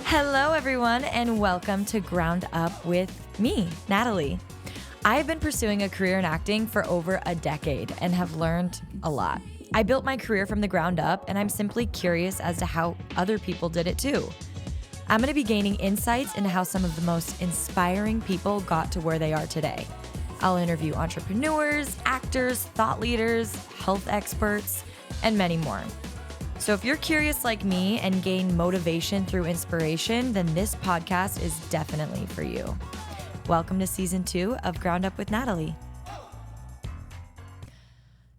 Hello, everyone, and welcome to Ground Up with me, Natalee. I've been pursuing a career in acting for over a decade and have learned a lot. I built my career from the ground up, and I'm simply curious as to how other people did it too. I'm going to be gaining insights into how some of the most inspiring people got to where they are today. I'll interview entrepreneurs, actors, thought leaders, health experts, and many more. So if you're curious like me and gain motivation through inspiration, then this podcast is definitely for you. Welcome to season 2 of Ground Up with Natalee.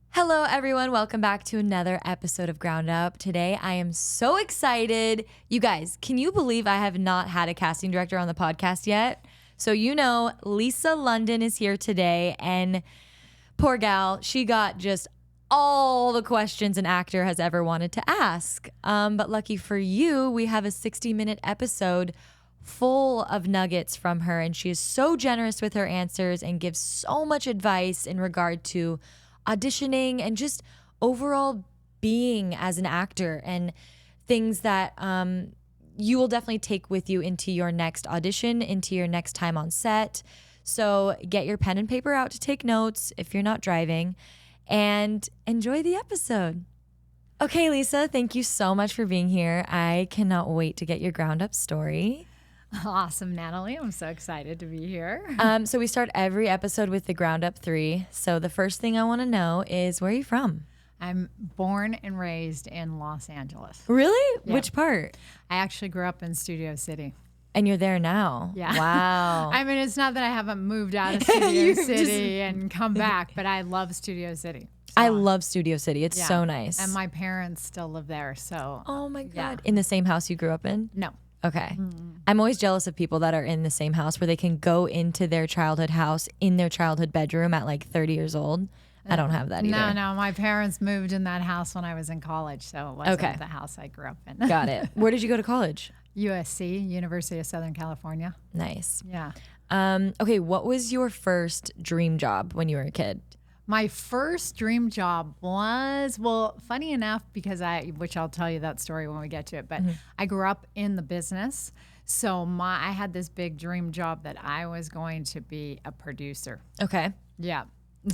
Hello, everyone. Welcome back to another episode of Ground Up. Today, I am so excited. You guys, can you believe I have not had a casting director on the podcast yet? So you know, Lisa London is here today, and poor gal, she got just all the questions an actor has ever wanted to ask. But lucky for you, we have a 60-minute episode full of nuggets from her, and she is so generous with her answers and gives so much advice in regard to auditioning and just overall being as an actor and things that you will definitely take with you into your next audition, into your next time on set. So get your pen and paper out to take notes if you're not driving, and enjoy the episode. Okay, Lisa, thank you so much for being here. I cannot wait to get your ground up story. Awesome, Natalee. I'm so excited to be here. So we start every episode with the ground up 3. So the first thing I want to know is, where are you from? I'm born and raised in Los Angeles. Really? Yeah. Which part? I actually grew up in Studio City. And you're there now? Yeah. Wow. I mean, it's not that I haven't moved out of Studio City and come back, but I love Studio City. So, I love Studio City. It's so nice. And my parents still live there, so. Oh my God. Yeah. In the same house you grew up in? No. Okay. I'm always jealous of people that are in the same house where they can go into their childhood house in their childhood bedroom at like 30 years old. I don't have that either. No. My parents moved in that house when I was in college, so it wasn't the house I grew up in. Got it. Where did you go to college? USC, University of Southern California. Nice. Yeah. Okay, what was your first dream job when you were a kid? My first dream job was, well, funny enough, because which I'll tell you that story when we get to it, but I grew up in the business. So I had this big dream job that I was going to be a producer. Okay. Yeah.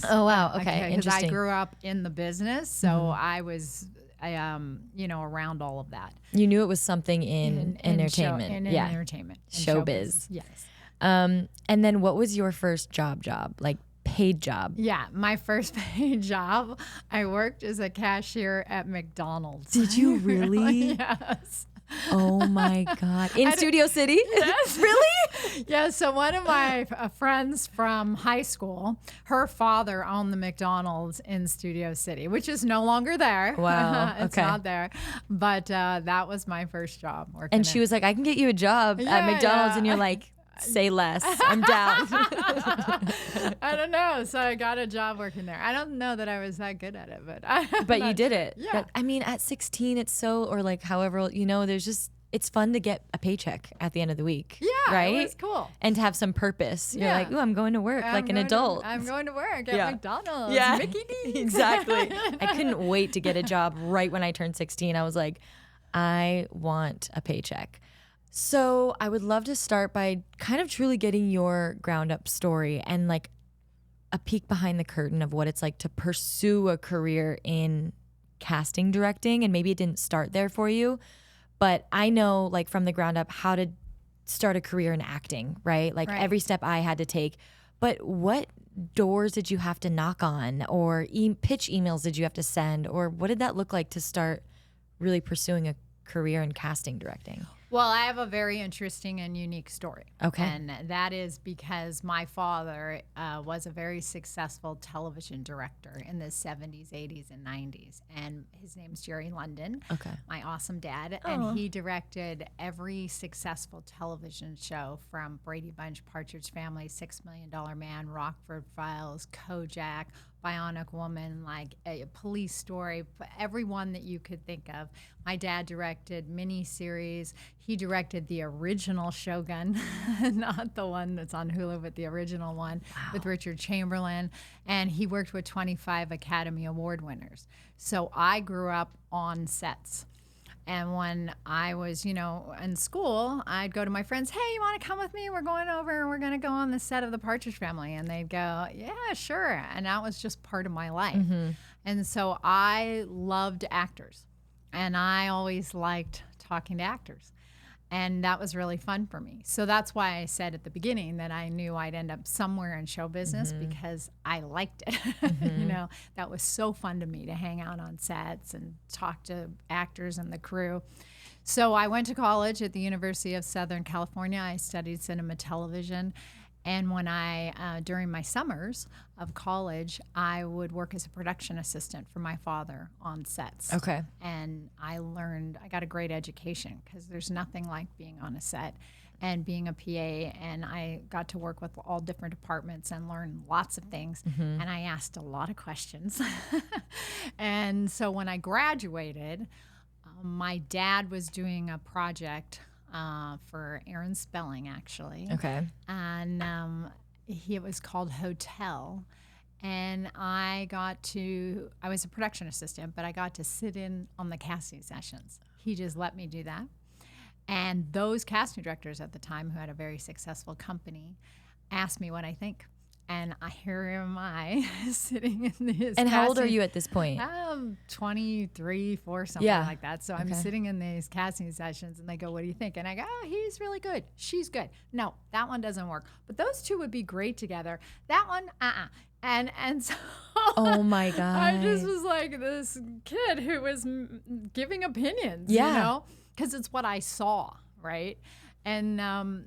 Oh, wow. Okay. Because Interesting. I grew up in the business, so I was, around all of that. You knew it was something in entertainment. In yeah. entertainment. In Showbiz. Yes. And then what was your first job? Like paid job? Yeah, my first paid job, I worked as a cashier at McDonald's. Did you really? Yes. Oh my God. In Studio City? Yes. Really? Yeah, so one of my friends from high school, her father owned the McDonald's in Studio City, which is no longer there. Wow. It's okay. not there. But that was my first job working. And she was like, I can get you a job at McDonald's. And you're like, say less. I'm down. I don't know. So I got a job working there. I don't know that I was that good at it, but you did it. Yeah. I mean, at 16, it's so, or like however, there's just, it's fun to get a paycheck at the end of the week. Yeah, right? It was cool. And to have some purpose. You're Yeah. like, ooh, I'm going to work like an adult. I'm going to work at Yeah. McDonald's. Yeah. Mickey D's. Exactly. I couldn't wait to get a job right when I turned 16. I was like, I want a paycheck. So I would love to start by kind of truly getting your ground up story and like a peek behind the curtain of what it's like to pursue a career in casting directing. And maybe it didn't start there for you, but I know like from the ground up how to start a career in acting, right? Like every step I had to take. But what doors did you have to knock on, or pitch emails did you have to send, or what did that look like to start really pursuing a career in casting directing? Well, I have a very interesting and unique story. Okay. And that is because my father was a very successful television director in the 70s, 80s, and 90s. And his name's Jerry London, my awesome dad. And he directed every successful television show from Brady Bunch, Partridge Family, $6 Million Man, Rockford Files, Kojak, Bionic Woman, like a Police Story, every one that you could think of. My dad directed miniseries. He directed the original Shogun, not the one that's on Hulu, but the original one with Richard Chamberlain. And he worked with 25 Academy Award winners. So I grew up on sets. And when I was, in school, I'd go to my friends, hey, you want to come with me? We're going over and we're going to go on the set of The Partridge Family. And they'd go, yeah, sure. And that was just part of my life. And so I loved actors. And I always liked talking to actors. And that was really fun for me. So that's why I said at the beginning that I knew I'd end up somewhere in show business because I liked it. That was so fun to me to hang out on sets and talk to actors and the crew. So I went to college at the University of Southern California. I studied cinema television. And when during my summers of college, I would work as a production assistant for my father on sets. Okay. And I got a great education because there's nothing like being on a set and being a PA. And I got to work with all different departments and learn lots of things. And I asked a lot of questions. And so when I graduated, my dad was doing a project for Aaron Spelling, actually. Okay. And it was called Hotel. And I was a production assistant, but I got to sit in on the casting sessions. He just let me do that. And those casting directors at the time, who had a very successful company, asked me what I think. And here am I sitting in this. And how old are you at this point? 23, 4, something like that. So I'm sitting in these casting sessions and they go, what do you think? And I go, oh, he's really good. She's good. No, that one doesn't work. But those two would be great together. That one, And so oh my God. I just was like this kid who was giving opinions, because it's what I saw, right? And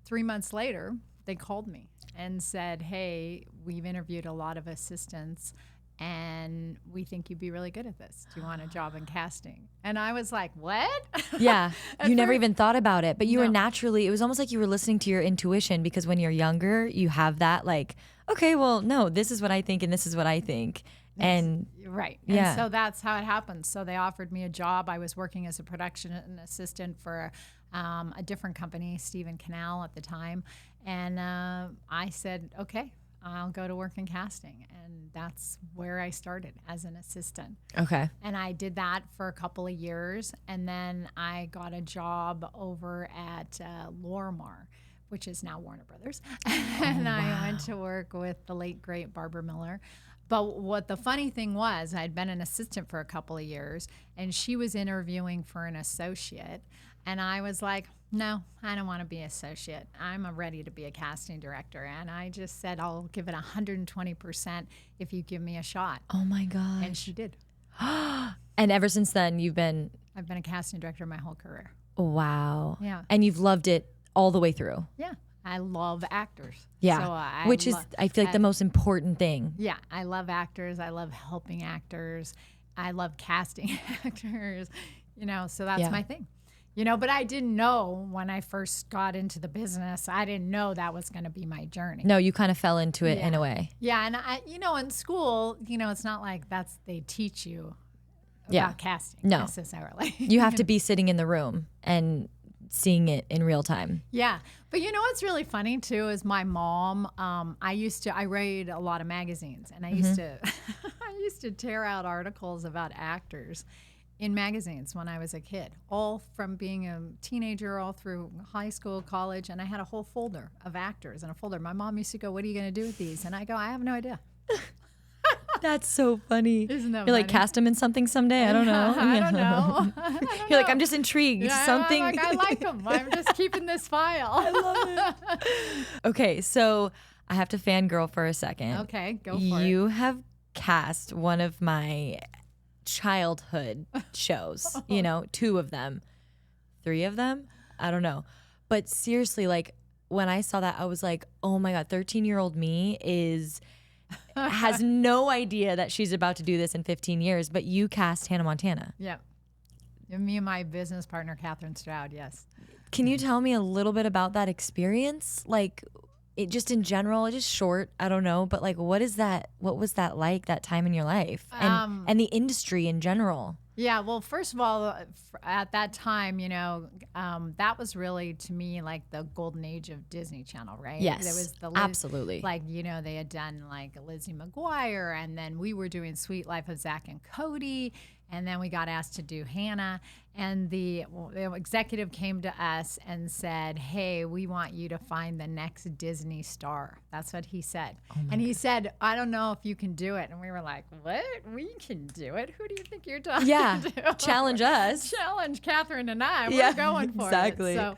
3 months later, they called me and said, hey, we've interviewed a lot of assistants and we think you'd be really good at this. Do you want a job in casting? And I was like, what? Yeah. You never even thought about it, but you were naturally, it was almost like you were listening to your intuition, because when you're younger, you have that like, okay, well, no, this is what I think and this is what I think. And right. And so that's how it happened. So they offered me a job. I was working as a production assistant for a different company, Stephen Canal at the time. And I said, okay, I'll go to work in casting. And that's where I started, as an assistant. Okay. And I did that for a couple of years. And then I got a job over at Lorimar, which is now Warner Brothers. And I went to work with the late, great Barbara Miller. But what the funny thing was, I'd been an assistant for a couple of years, and she was interviewing for an associate. And I was like, no, I don't want to be an associate. I'm ready to be a casting director. And I just said, I'll give it 120% if you give me a shot. Oh my gosh. And she did. And ever since then, I've been a casting director my whole career. Wow. Yeah. And you've loved it all the way through. Yeah. I love actors. Yeah. So which is, I feel like, the most important thing. Yeah. I love actors. I love helping actors. I love casting actors, so that's my thing. But I didn't know when I first got into the business, I didn't know that was going to be my journey. No, you kind of fell into it in a way. Yeah. And in school, it's not like they teach you about casting necessarily. You have to be sitting in the room and seeing it in real time. Yeah. But what's really funny too is my mom, I read a lot of magazines, and I used to tear out articles about actors in magazines when I was a kid, all from being a teenager all through high school, college. And I had a whole folder of actors and a folder. My mom used to go, what are you going to do with these? And I go, I have no idea. That's so funny. Isn't that You're funny? like, cast them in something someday? I don't know. I don't know. You're like, I'm just intrigued. Yeah, something. I'm like, I like them. I'm just keeping this file. I love it. Okay, so I have to fangirl for a second. Okay, go for it. You have cast one of my childhood shows, 2 of them, 3 of them, I don't know. But seriously, like, when I saw that, I was like, oh my God, 13-year-old me has no idea that she's about to do this in 15 years, but you cast Hannah Montana. Yeah. Me and my business partner, Catherine Stroud, yes. Can you tell me a little bit about that experience? Like, it just in general, just short, I don't know, but like, what was that like, that time in your life, and the industry in general? Yeah, well, first of all, at that time, that was really, to me, like the golden age of Disney Channel, right? Yes, there was absolutely. Like, they had done like Lizzie McGuire, and then we were doing Sweet Life of Zach and Cody, And then we got asked to do Hannah. And the executive came to us and said, hey, we want you to find the next Disney star. That's what he said. And he said, I don't know if you can do it. And we were like, what? We can do it? Who do you think you're talking to? Challenge us. Challenge Catherine and I. We're going for exactly. it. So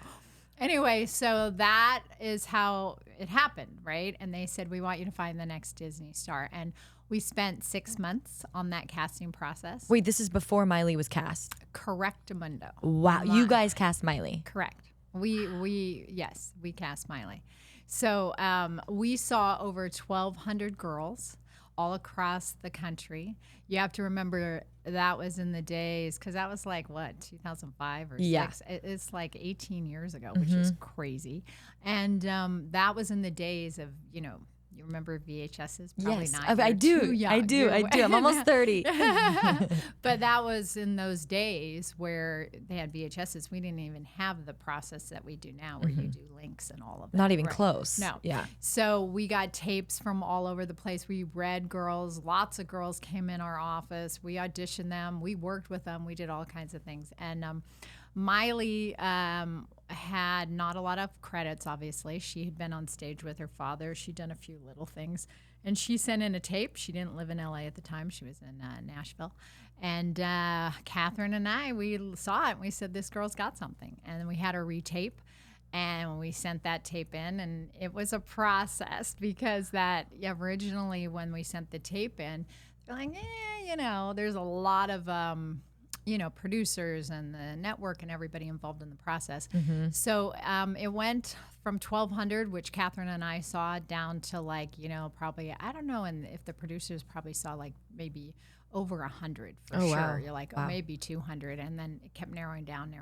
anyway, so that is how it happened, right? And they said, we want you to find the next Disney star. And we spent 6 months on that casting process. Wait, this is before Miley was cast? Correctamundo. Wow. You guys cast Miley? Correct. We cast Miley. So we saw over 1,200 girls all across the country. You have to remember that was in the days, because that was like, what, 2005 or 6? It's like 18 years ago, which is crazy. And that was in the days of, you remember VHSs? Probably not. I do. I'm almost 30. But that was in those days where they had VHSs. We didn't even have the process that we do now, where you do links and all of that. Not even close. No. Yeah. So we got tapes from all over the place. We read girls. Lots of girls came in our office. We auditioned them. We worked with them. We did all kinds of things. And Miley had not a lot of credits, obviously. She had been on stage with her father. She'd done a few little things. And she sent in a tape. She didn't live in LA at the time. She was in Nashville. And Catherine and I, we saw it. And we said, this girl's got something. And then we had her retape. And we sent that tape in. And it was a process, because originally when we sent the tape in, they're like, there's a lot of producers and the network and everybody involved in the process. So it went from 1,200, which Catherine and I saw, down to probably, I don't know, and if the producers probably saw like maybe over 100 for sure. Wow. You're like, maybe 200. And then it kept narrowing down.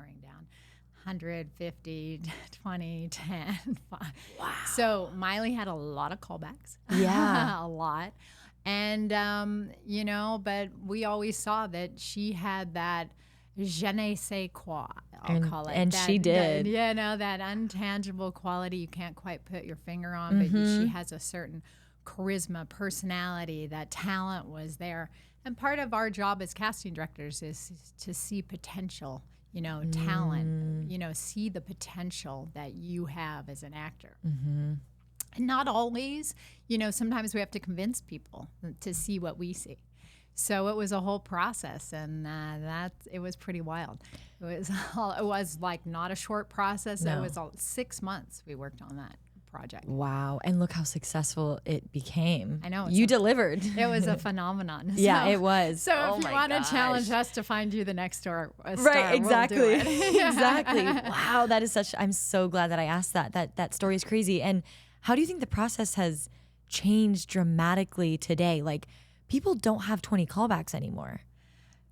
150, 20, 10, 5. Wow. So Miley had a lot of callbacks. Yeah. A lot. And, but we always saw that she had that je ne sais quoi, I'll call it. And she did. That intangible quality you can't quite put your finger on, but she has a certain charisma, personality, that talent was there. And part of our job as casting directors is to see potential, talent, see the potential that you have as an actor. And not always, sometimes we have to convince people to see what we see. So it was a whole process, and it was pretty wild. It was like not a short process. No. It was 6 months we worked on that project. Wow. And look how successful it became. I know. You delivered. It was a phenomenon. Yeah, it was. So if you want to challenge us to find you the next star, right, exactly. We'll do it. Exactly. Wow, that is I'm so glad that I asked that. That story is crazy. And how do you think the process has changed dramatically today? Like, people don't have 20 callbacks anymore.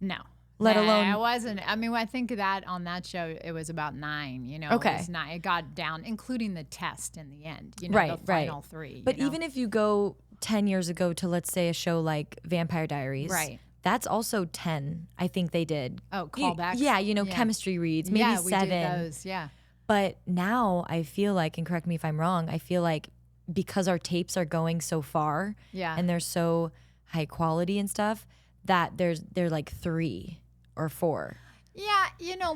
No. Let alone. It wasn't. I mean, I think that on that show, it was about 9, Okay. It was 9. It got down, including the test in the end, the final 3. But even if you go 10 years ago to, let's say, a show like Vampire Diaries. Right. That's also 10, I think they did. Oh, callbacks? Yeah, chemistry reads, maybe 7. We did those, yeah. But now I feel like, and correct me if I'm wrong, I feel like because our tapes are going so far and they're so high quality and stuff, that they're like 3 or 4. Yeah,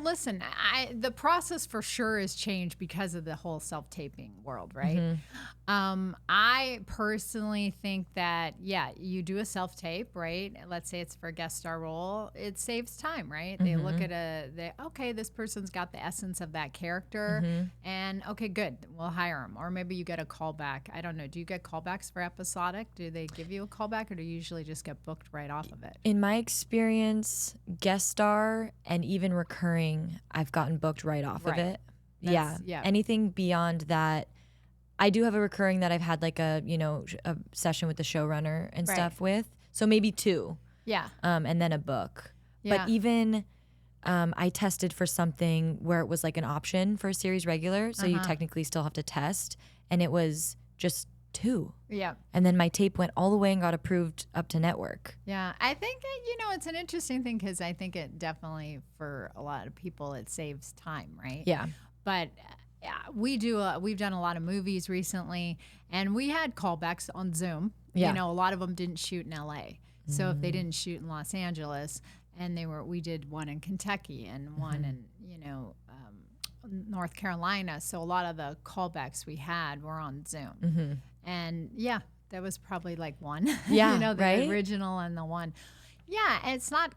listen, the process for sure has changed because of the whole self-taping world, right? I personally think that, you do a self-tape, right? Let's say it's for a guest star role. It saves time, right? They look at okay, this person's got the essence of that character, and okay, good, we'll hire them. Or maybe you get a callback. I don't know. Do you get callbacks for episodic? Do they give you a callback, or do you usually just get booked right off of it? In my experience, guest star and even recurring, I've gotten booked right off of it. Yeah. Anything beyond that, I do have a recurring that I've had like a session with the showrunner and stuff with. So maybe 2. Yeah. And then a book. Yeah. But even I tested for something where it was like an option for a series regular. So you technically still have to test. And it was just 2. Yeah. And then my tape went all the way and got approved up to network. Yeah. I think, it's an interesting thing, because I think it definitely, for a lot of people, it saves time, right? Yeah. But we've done a lot of movies recently, and we had callbacks on Zoom. Yeah. A lot of them didn't shoot in LA. So if they didn't shoot in Los Angeles, And we did one in Kentucky and one in, North Carolina. So a lot of the callbacks we had were on Zoom. And yeah, that was probably like one. Yeah, the original and the one. Yeah, it's not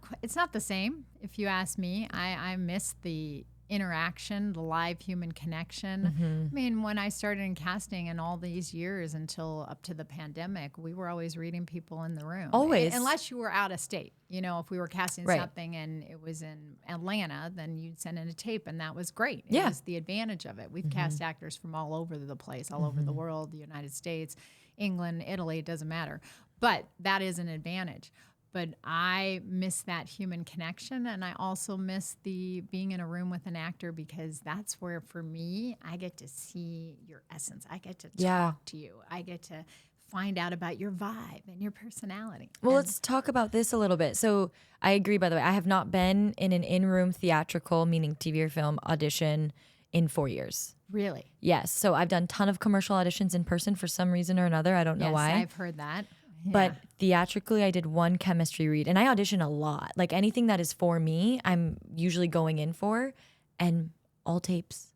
the same. If you ask me, I miss the interaction, the live human connection. I mean, when I started in casting and all these years until up to the pandemic, we were always reading people in the room. Always. Unless you were out of state. If we were casting something and it was in Atlanta, then you'd send in a tape and that was great. It was the advantage of it. We've cast actors from all over the place, all over the world, the United States, England, Italy, it doesn't matter. But that is an advantage. But I miss that human connection, and I also miss the being in a room with an actor, because that's where, for me, I get to see your essence. I get to talk to you. I get to find out about your vibe and your personality. Well, let's talk about this a little bit. So I agree, by the way. I have not been in an in-room theatrical, meaning TV or film, audition in 4 years. Really? Yes. So I've done a ton of commercial auditions in person for some reason or another. I don't know why. I've heard that. Yeah. But theatrically, I did one chemistry read, and I audition a lot. Like anything that is for me, I'm usually going in for, and all tapes,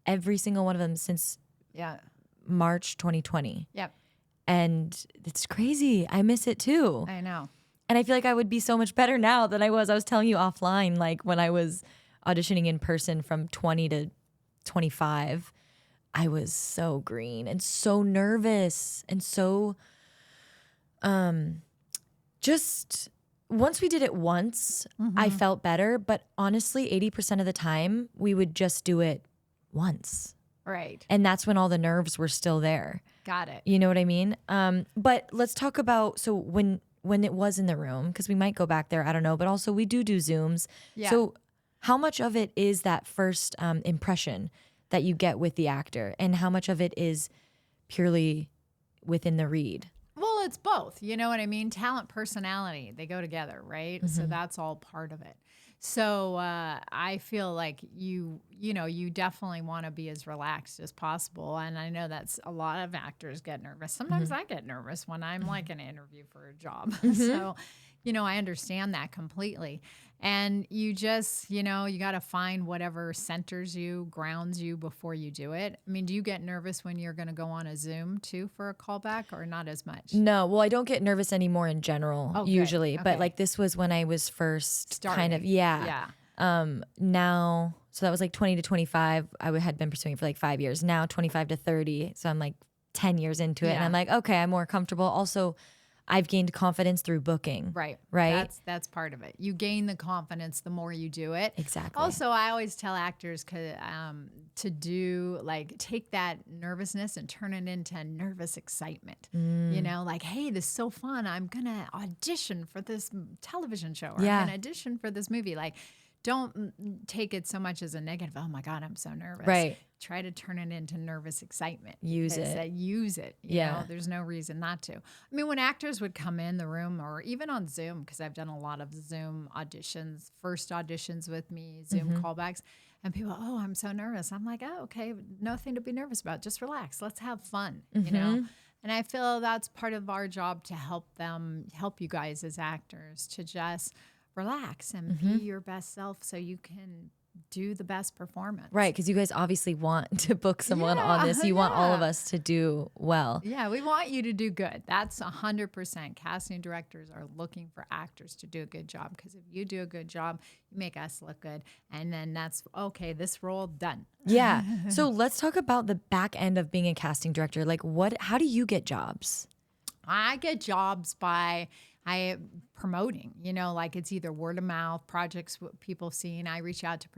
every single one of them since March 2020. Yep. And it's crazy. I miss it too. I know. And I feel like I would be so much better now than I was. I was telling you offline, like when I was auditioning in person from 20 to 25, I was so green and so nervous and so just once we did it once, I felt better. But honestly, 80% of the time, we would just do it once. Right. And that's when all the nerves were still there. Got it. You know what I mean? But let's talk about, so when it was in the room, because we might go back there, I don't know, but also we do Zooms. Yeah. So how much of it is that first impression that you get with the actor, and how much of it is purely within the read? Well, it's both. You know what I mean? Talent, personality, they go together, right? So that's all part of it. So I feel like you definitely want to be as relaxed as possible. And I know that's a lot of actors get nervous. Sometimes I get nervous when I'm like in an interview for a job. So, I understand that completely. And you just, you got to find whatever centers you, grounds you before you do it. I mean, do you get nervous when you're going to go on a Zoom too for a callback, or not as much? No, well, I don't get nervous anymore in general, usually. Okay. But like this was when I was first starting. Kind of, now, so that was like 20 to 25. I had been pursuing for like 5 years. Now 25 to 30. So I'm like 10 years into it. And I'm like, okay, I'm more comfortable. Also, I've gained confidence through booking. Right. That's part of it. You gain the confidence the more you do it. Exactly. Also, I always tell actors to do, like, take that nervousness and turn it into nervous excitement. Like, hey, this is so fun. I'm going to audition for this television show, or I'm going to audition for this movie. Like, don't take it so much as a negative. Oh my God, I'm so nervous. Right. Try to turn it into nervous excitement. Use it. Use it. You know, there's no reason not to. I mean, when actors would come in the room, or even on Zoom, because I've done a lot of Zoom auditions, first auditions with me, Zoom callbacks, and people, oh, I'm so nervous. I'm like, oh, okay, nothing to be nervous about. Just relax. Let's have fun, you know? And I feel that's part of our job, to help you guys as actors, to just relax and be your best self so you can do the best performance. Right, because you guys obviously want to book someone on this. You want all of us to do well. Yeah, we want you to do good. That's 100%. Casting directors are looking for actors to do a good job, because if you do a good job, you make us look good. And then that's, okay, this role, done. Yeah. So let's talk about the back end of being a casting director. Like, how do you get jobs? I get jobs by promoting, like it's either word of mouth, projects people seeing. I reach out to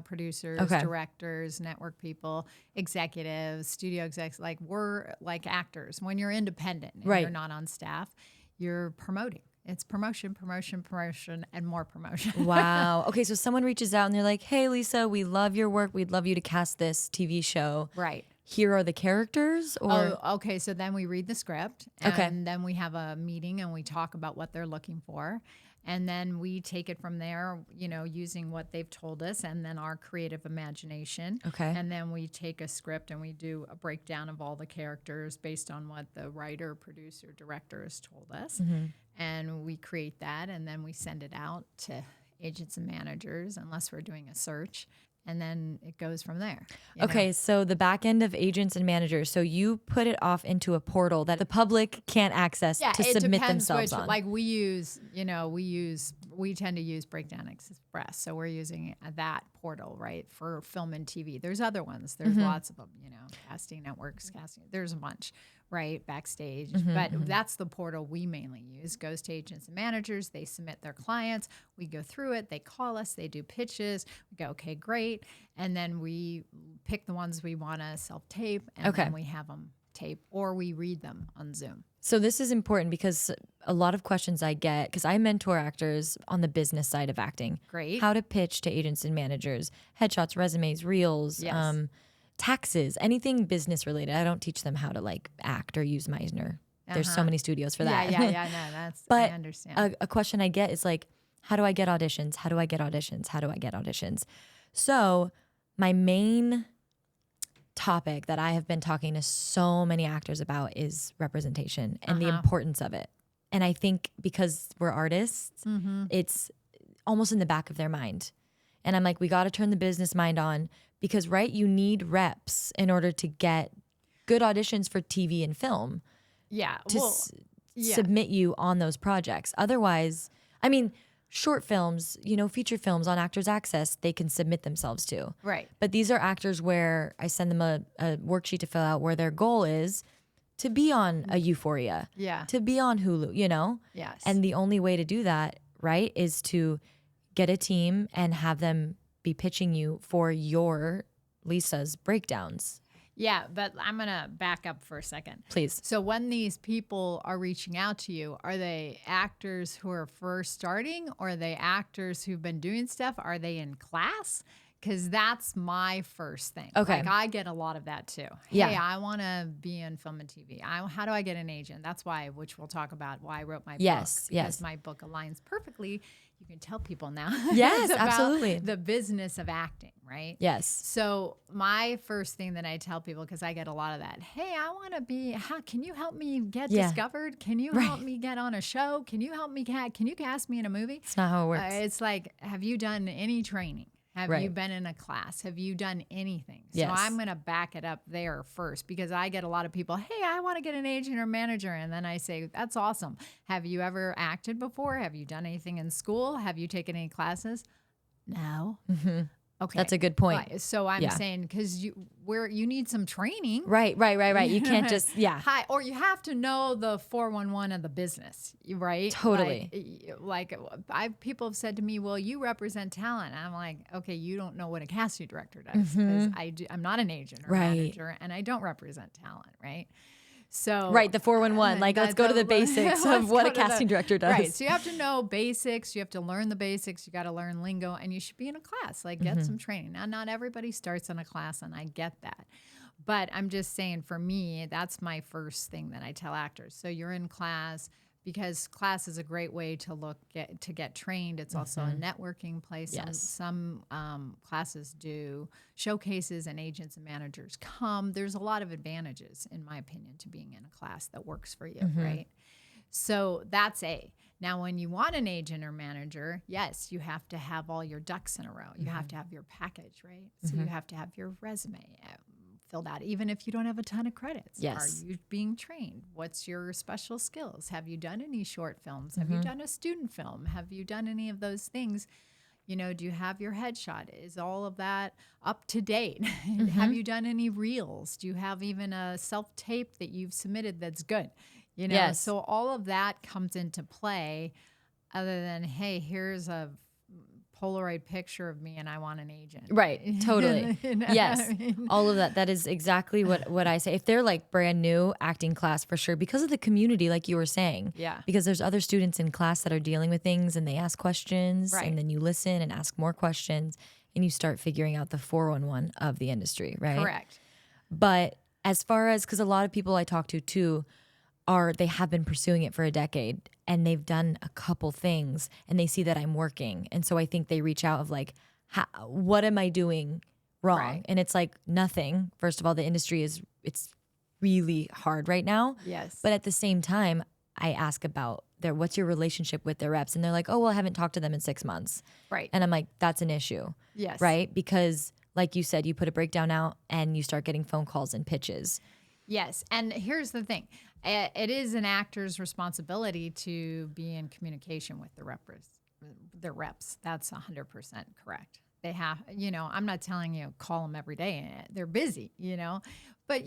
producers, directors, network people, executives, studio execs. Like, we're like actors. When you're independent and you're not on staff, you're promoting. It's promotion, promotion, promotion, and more promotion. Wow. Okay, so someone reaches out and they're like, hey, Lisa, we love your work. We'd love you to cast this TV show. Right. Here are the characters? Or okay. So then we read the script, and then we have a meeting and we talk about what they're looking for. And then we take it from there, using what they've told us and then our creative imagination. Okay. And then we take a script and we do a breakdown of all the characters based on what the writer, producer, director has told us. And we create that, and then we send it out to agents and managers, unless we're doing a search. And then it goes from there. Okay, so the back end of agents and managers. So you put it off into a portal that the public can't access to submit themselves on. Like we tend to use Breakdown Express. So we're using that portal, right, for film and TV. There's other ones. There's lots of them, casting networks, there's a bunch, right, backstage. But that's the portal we mainly use. Goes to agents and managers. They submit their clients. We go through it. They call us. They do pitches. We go, okay, great. And then we pick the ones we want to self-tape, and then we have them tape, or we read them on Zoom. So this is important because a lot of questions I get, because I mentor actors on the business side of acting. Great. How to pitch to agents and managers, headshots, resumes, reels, taxes, anything business related. I don't teach them how to like act or use Meisner. There's so many studios for that. No, but I understand. A question I get is like, how do I get auditions? How do I get auditions? How do I get auditions? So my main topic that I have been talking to so many actors about is representation and the importance of it. And I think because we're artists, it's almost in the back of their mind. And I'm like, we got to turn the business mind on because, right, you need reps in order to get good auditions for TV and film. Yeah. To submit you on those projects. Otherwise, I mean, short films, feature films on Actors Access, they can submit themselves to. Right. But these are actors where I send them a worksheet to fill out where their goal is to be on a Euphoria. Yeah. To be on Hulu, Yes. And the only way to do that, right, is to get a team and have them be pitching you for your Lisa's breakdowns. Yeah, but I'm going to back up for a second. Please. So when these people are reaching out to you, are they actors who are first starting, or are they actors who've been doing stuff? Are they in class? Because that's my first thing. Okay. Like I get a lot of that too. Yeah. Hey, I want to be in film and TV. How do I get an agent? That's why, which we'll talk about, why I wrote my book. Yes. Because my book aligns perfectly. You can tell people now. Yes, about absolutely. the business of acting, right? Yes. So my first thing that I tell people, because I get a lot of that, hey, I want to be, can you help me get discovered? Can you help me get on a show? Can you help me, can you cast me in a movie? It's not how it works. It's like, have you done any training? Have you been in a class? Have you done anything? So I'm going to back it up there first, because I get a lot of people, hey, I want to get an agent or manager. And then I say, that's awesome. Have you ever acted before? Have you done anything in school? Have you taken any classes? No. Okay. That's a good point. Right. So I'm saying, because you need some training. Right. You can't just, Or you have to know the 411 of the business, right? Totally. People have said to me, well, you represent talent. And I'm like, okay, you don't know what a casting director does. Because I'm not an agent or manager, and I don't represent talent, right? So the 411, like let's go to the basics of what a casting director does. Right. So you have to know basics. You have to learn the basics. You got to learn lingo, and you should be in a class, like get some training. Now, not everybody starts in a class, and I get that. But I'm just saying, for me, that's my first thing that I tell actors. So you're in class, because class is a great way to get trained. It's also a networking place. Yes. Some classes do showcases, and agents and managers come. There's a lot of advantages, in my opinion, to being in a class that works for you, right? So that's A. Now, when you want an agent or manager, yes, you have to have all your ducks in a row. You have to have your package, right? So you have to have your resume filled out, even if you don't have a ton of credits. Yes. Are you being trained? What's your special skills? Have you done any short films? Have you done a student film? Have you done any of those things? Do you have your headshot? Is all of that up to date? Have you done any reels? Do you have even a self-tape that you've submitted that's good? Yes. So all of that comes into play, other than, hey, here's a Polaroid picture of me and I want an agent. Right. Totally. Yes. I mean? All of that. That is exactly what I say. If they're like brand new acting class, for sure, because of the community, like you were saying. Yeah. Because there's other students in class that are dealing with things, and they ask questions, and then you listen and ask more questions, and you start figuring out the 411 of the industry, right? Correct. But as far as, because a lot of people I talk to too, they have been pursuing it for a decade, and they've done a couple things, and they see that I'm working. And so I think they reach out of like, what am I doing wrong? Right. And it's like nothing. First of all, the industry it's really hard right now. Yes. But at the same time, I ask about what's your relationship with their reps? And they're like, oh, well, I haven't talked to them in 6 months. Right. And I'm like, that's an issue. Yes. Right? Because like you said, you put a breakdown out and you start getting phone calls and pitches. Yes. And here's the thing. It is an actor's responsibility to be in communication with their reps. That's 100% correct. They have, I'm not telling you call them every day. They're busy, but,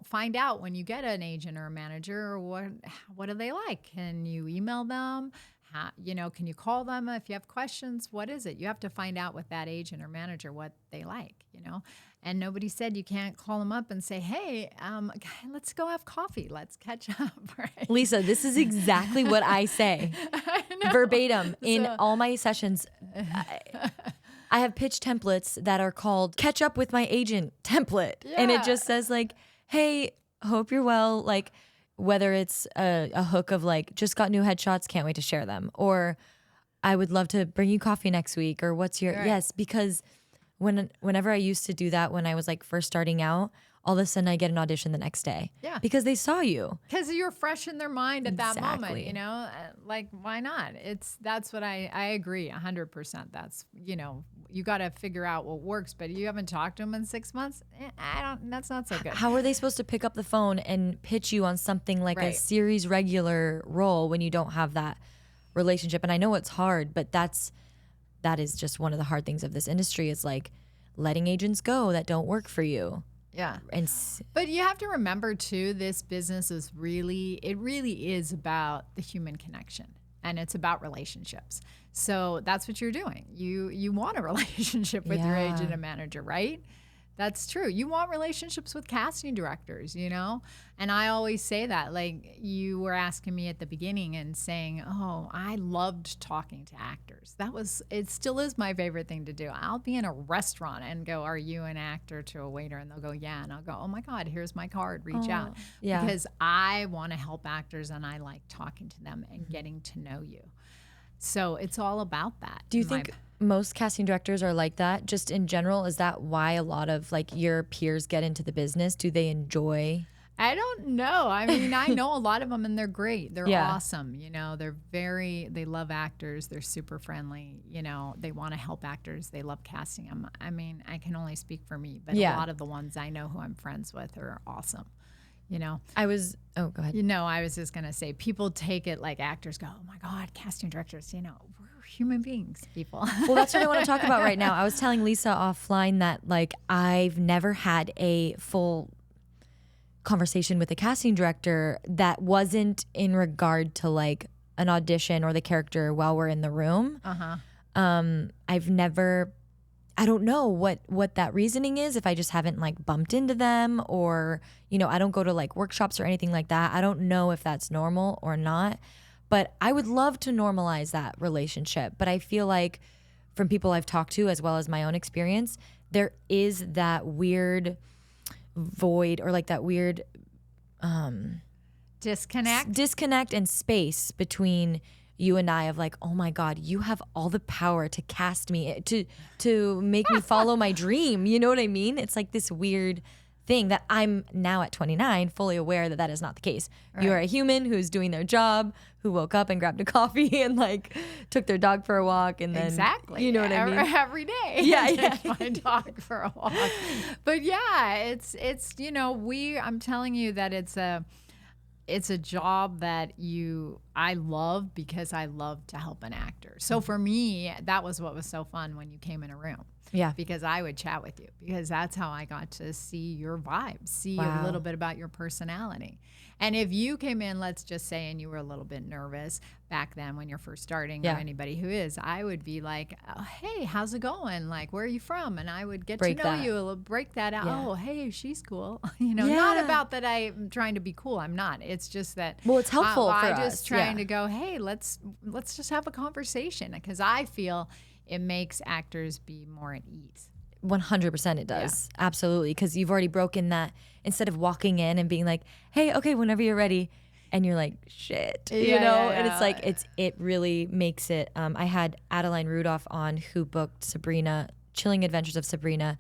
find out when you get an agent or a manager, what do they like? Can you email them? Can you call them if you have questions? What is it? You have to find out with that agent or manager what they like, And nobody said you can't call them up and say, hey, let's go have coffee. Let's catch up. Right? Lisa, this is exactly what I say. Verbatim in all my sessions. I have pitch templates that are called catch up with my agent template. Yeah. And it just says like, hey, hope you're well. Like whether it's a hook of like, just got new headshots, can't wait to share them. Or I would love to bring you coffee next week. Or what's your, yes, because whenever I used to do that when I was like first starting out, all of a sudden I get an audition the next day. Yeah. Because they saw you. Because you're fresh in their mind at that moment, like why not? That's what I agree 100%. That's, you got to figure out what works, but you haven't talked to them in 6 months. That's not so good. How are they supposed to pick up the phone and pitch you on something like a series regular role when you don't have that relationship? And I know it's hard, but that is just one of the hard things of this industry is like letting agents go that don't work for you. Yeah. But you have to remember too, this business is really is about the human connection and it's about relationships. So that's what you're doing. You want a relationship with your agent and manager, right? That's true. You want relationships with casting directors, And I always say that, like you were asking me at the beginning and saying, oh, I loved talking to actors. It still is my favorite thing to do. I'll be in a restaurant and go, are you an actor, to a waiter? And they'll go, yeah. And I'll go, oh my God, here's my card, reach out. Yeah. Because I want to help actors and I like talking to them and getting to know you. So it's all about that. Do you think most casting directors are like that just in general? Is that why a lot of like your peers get into the business? Do they enjoy? I don't know. I mean, I know a lot of them and they're great. They're awesome. They love actors. They're super friendly. They want to help actors. They love casting them. I mean, I can only speak for me, but a lot of the ones I know who I'm friends with are awesome. Go ahead. I was just going to say, people take it like actors go, oh my God, casting directors, we're human beings, people. Well, that's what I want to talk about right now. I was telling Lisa offline that like, I've never had a full conversation with a casting director that wasn't in regard to like an audition or the character while we're in the room. I don't know what that reasoning is, if I just haven't like bumped into them or, I don't go to like workshops or anything like that. I don't know if that's normal or not, but I would love to normalize that relationship. But I feel like from people I've talked to, as well as my own experience, there is that weird void or like that weird disconnect and space between you and I of like, oh my God, you have all the power to cast me, to make me follow my dream. You know what I mean? It's like this weird thing that I'm now at 29 fully aware that is not the case. Right. You are a human who's doing their job, who woke up and grabbed a coffee and like took their dog for a walk and then exactly. You know what I mean? Every day. Yeah. My dog for a walk. But yeah, it's I'm telling you that it's a job that I love because I love to help an actor. So for me, that was what was so fun when you came in a room. Yeah. Because I would chat with you because that's how I got to see your vibes, see a little bit about your personality. And if you came in, let's just say, and you were a little bit nervous back then when you're first starting, or anybody who is, I would be like, oh, hey, how's it going? Like, where are you from? And I would get to know you, break that out. Yeah. Oh, hey, she's cool. Not about that I'm trying to be cool. I'm not. It's just that. Well, it's helpful for us. I'm just trying to go, hey, let's just have a conversation, because I feel it makes actors be more at ease. 100% it does. Yeah. Absolutely. Because you've already broken that, instead of walking in and being like, hey, okay, whenever you're ready. And you're like, shit, And it's like, it really makes it. I had Adeline Rudolph on, who booked Sabrina, Chilling Adventures of Sabrina,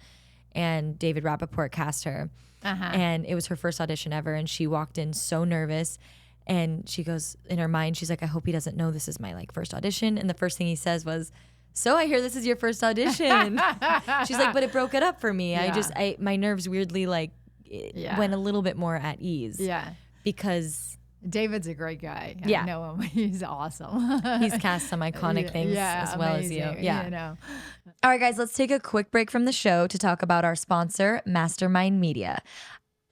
and David Rappaport cast her. And it was her first audition ever. And she walked in so nervous. And she goes, in her mind, she's like, I hope he doesn't know this is my like first audition. And the first thing he says was, so I hear this is your first audition. She's like, but it broke it up for me. Yeah. My nerves weirdly like went a little bit more at ease. Yeah. Because David's a great guy. Yeah. I know him. He's awesome. He's cast some iconic things as well amazing, as you. Yeah. You know. All right, guys, let's take a quick break from the show to talk about our sponsor, Mastermind Media.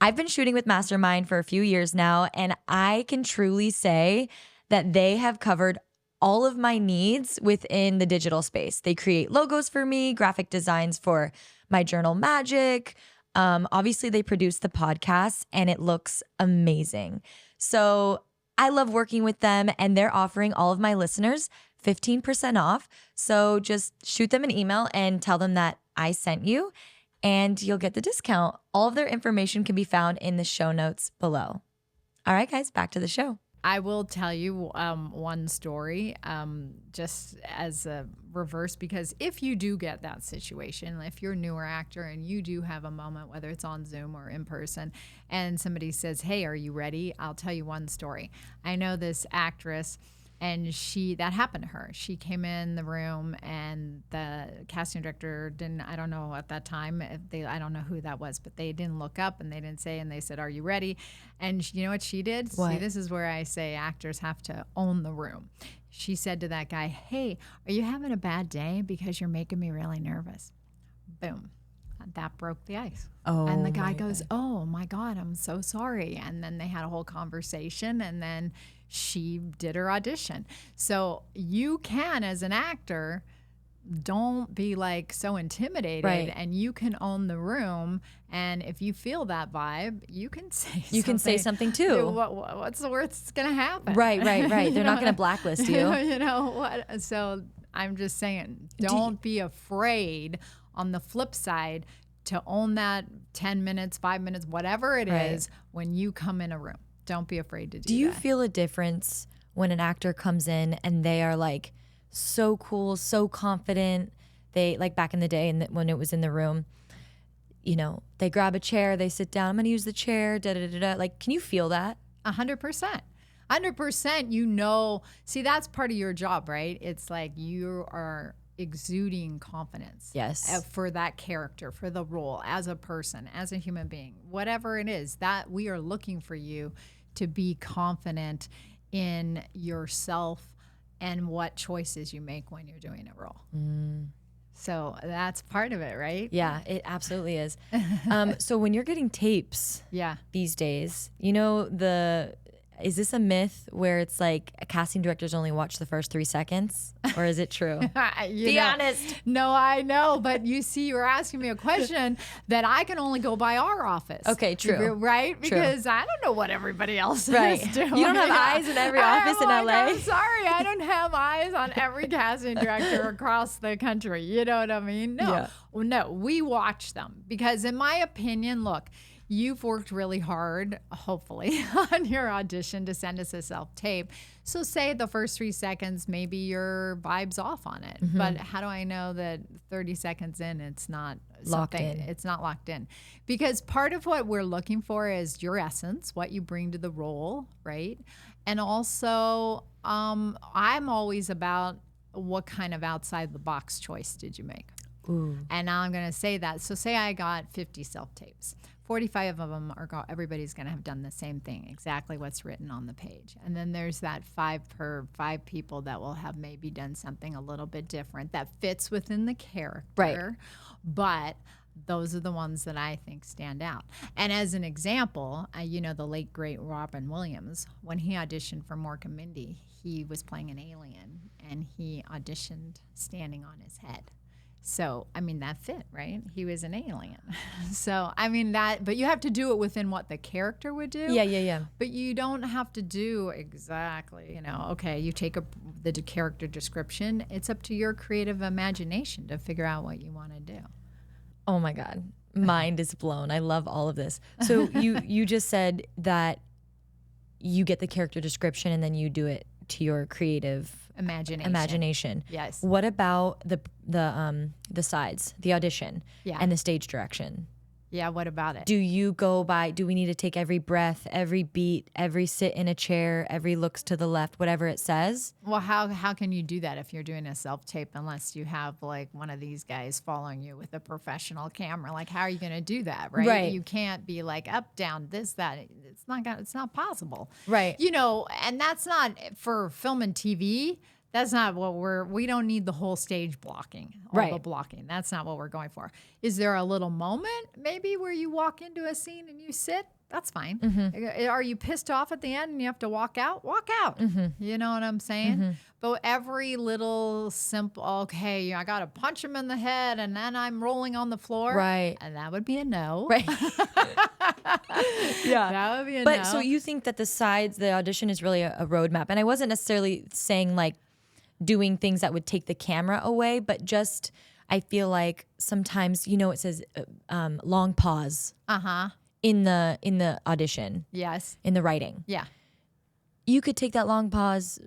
I've been shooting with Mastermind for a few years now, and I can truly say that they have covered all of my needs within the digital space. They create logos for me, graphic designs for my journal magic. Obviously, they produce the podcast, and it looks amazing. So I love working with them, and they're offering all of my listeners 15% off. So just shoot them an email and tell them that I sent you, and you'll get the discount. All of their information can be found in the show notes below. All right, guys, back to the show. I will tell you one story just as a reverse, because if you do get that situation, if you're a newer actor and you do have a moment, whether it's on Zoom or in person, and somebody says, hey, are you ready? I'll tell you one story. I know this actress, and that happened to her. She came in the room, and the casting director I don't know at that time, I don't know who that was, but they didn't look up and they didn't say, and they said, are you ready? And you know what she did? What? See, this is where I say actors have to own the room. She said to that guy, hey, are you having a bad day? Because you're making me really nervous. Boom. That broke the ice. Oh, and the guy goes, oh my God, I'm so sorry. And then they had a whole conversation, and then she did her audition. So you can, as an actor, don't be like so intimidated, right. And you can own the room. And if you feel that vibe, you can say something. You can say something too. What's the worst that's going to happen? Right. They're not going to blacklist you. You know what? So I'm just saying, don't be afraid on the flip side to own that 10 minutes, 5 minutes, whatever it is when you come in a room. Don't be afraid to do that. Do you feel a difference when an actor comes in and they are like so cool, so confident? They like back in the day and when it was in the room, you know, they grab a chair, they sit down, I'm going to use the chair, da-da-da-da. Like, can you feel that? 100%. 100%, you know. See, that's part of your job, right? It's like you are exuding confidence. Yes. For that character, for the role, as a person, as a human being, whatever it is, that we are looking for you to be confident in yourself and what choices you make when you're doing a role. So that's part of it, right? Yeah, it absolutely is. So when you're getting tapes these days, you know, is this a myth where it's like casting directors only watch the first 3 seconds? Or is it true? Be honest. No, I know. But you see, you're asking me a question that I can only go by our office. Okay, true. Right? Because I don't know what everybody else is doing. You don't have eyes in every office in LA? I'm sorry. I don't have eyes on every casting director across the country. You know what I mean? No. Yeah. No, we watch them. Because in my opinion, look, you've worked really hard, hopefully, on your audition to send us a self-tape. So say the first 3 seconds, maybe your vibe's off on it. Mm-hmm. But how do I know that 30 seconds in, it's not locked in? It's not locked in. Because part of what we're looking for is your essence, what you bring to the role, right? And also, I'm always about what kind of outside the box choice did you make? Ooh. And now I'm going to say that. So say I got 50 self-tapes. 45 of them everybody's going to have done the same thing, exactly what's written on the page. And then there's that 5 people that will have maybe done something a little bit different that fits within the character. Right. But those are the ones that I think stand out. And as an example, you know, the late, great Robin Williams, when he auditioned for Mork and Mindy, he was playing an alien, and he auditioned standing on his head. So, I mean, that fit, right? He was an alien. So, I mean, but you have to do it within what the character would do. Yeah. But you don't have to do exactly, you know, okay, you take the character description. It's up to your creative imagination to figure out what you want to do. Oh my God. Mind is blown. I love all of this. So you just said that you get the character description and then you do it to your creative imagination. Yes. What about the sides, the audition, and the stage direction? Yeah, what about it? Do we need to take every breath, every beat, every sit in a chair, every looks to the left, whatever it says? Well, how can you do that if you're doing a self-tape unless you have like one of these guys following you with a professional camera? Like, how are you going to do that, right? Right. You can't be like up, down, this, that. It's not possible. Right. You know, and that's not for film and TV. That's not what we don't need the whole stage blocking, all the blocking. That's not what we're going for. Is there a little moment maybe where you walk into a scene and you sit? That's fine. Mm-hmm. Are you pissed off at the end and you have to walk out? Walk out. Mm-hmm. You know what I'm saying? Mm-hmm. But every little simple, okay, I got to punch him in the head and then I'm rolling on the floor. Right. And that would be a no. Right. Yeah. That would be a no. But so you think that the audition is really a roadmap. And I wasn't necessarily saying like doing things that would take the camera away, but just I feel like sometimes, it says long pause. In the audition. Yes. In the writing. Yeah. You could take that long pause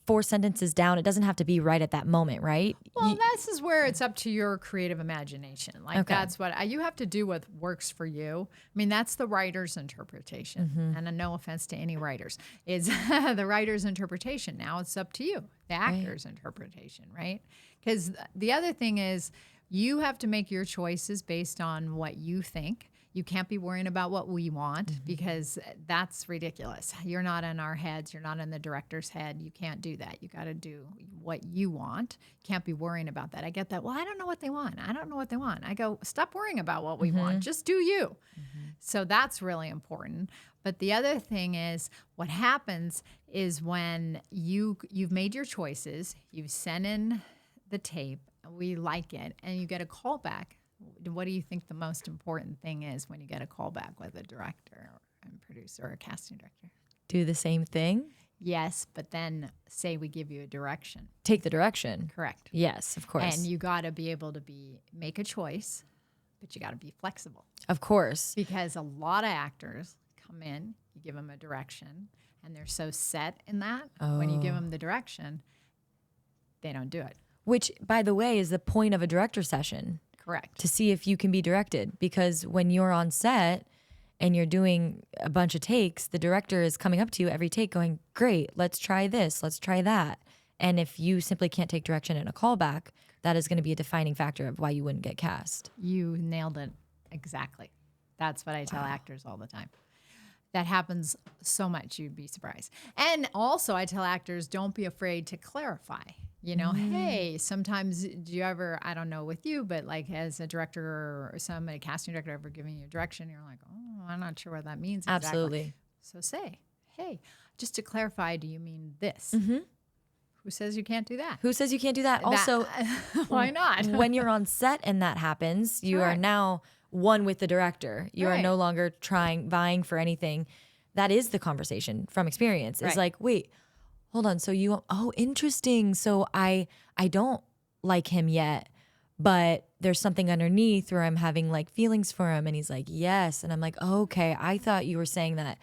4 sentences down. It doesn't have to be right at that moment, right? Well, this is where it's up to your creative imagination. Like that's what you have to do what works for you. I mean, that's the writer's interpretation. Mm-hmm. And no offense to any writers. It's the writer's interpretation. Now it's up to you, the actor's interpretation, right? Because the other thing is you have to make your choices based on what you think. You can't be worrying about what we want because that's ridiculous. You're not in our heads. You're not in the director's head. You can't do that. You got to do what you want. Can't be worrying about that. I get that. Well, I don't know what they want. I go, stop worrying about what we want. Just do you. So that's really important. But the other thing is what happens is when you've made your choices, you've sent in the tape, we like it, and you get a callback. What do you think the most important thing is when you get a callback with a director or a producer or a casting director? Do the same thing? Yes, but then say we give you a direction. Take the direction. Correct. Yes, of course. And you got to be able to make a choice, but you got to be flexible. Of course. Because a lot of actors come in, you give them a direction, and they're so set in that. When you give them the direction, they don't do it. Which, by the way, is the point of a director session. Correct. To see if you can be directed. Because when you're on set and you're doing a bunch of takes, the director is coming up to you every take going, great, let's try this, let's try that. And if you simply can't take direction in a callback, that is going to be a defining factor of why you wouldn't get cast. You nailed it. Exactly. That's what I tell actors all the time. That happens so much, you'd be surprised. And also I tell actors, don't be afraid to clarify. Hey, sometimes do you ever, I don't know with you, but like as a director or somebody, casting director ever giving you direction, you're like, oh, I'm not sure what that means exactly. Absolutely. So say, hey, just to clarify, do you mean this? Mm-hmm. Who says you can't do that? Who says you can't do that? Also, why not? When you're on set and that happens, you are now one with the director. You are no longer vying for anything. That is the conversation from experience. It's like, wait, hold on. So interesting. So I don't like him yet, but there's something underneath where I'm having like feelings for him. And he's like, yes. And I'm like, okay, I thought you were saying that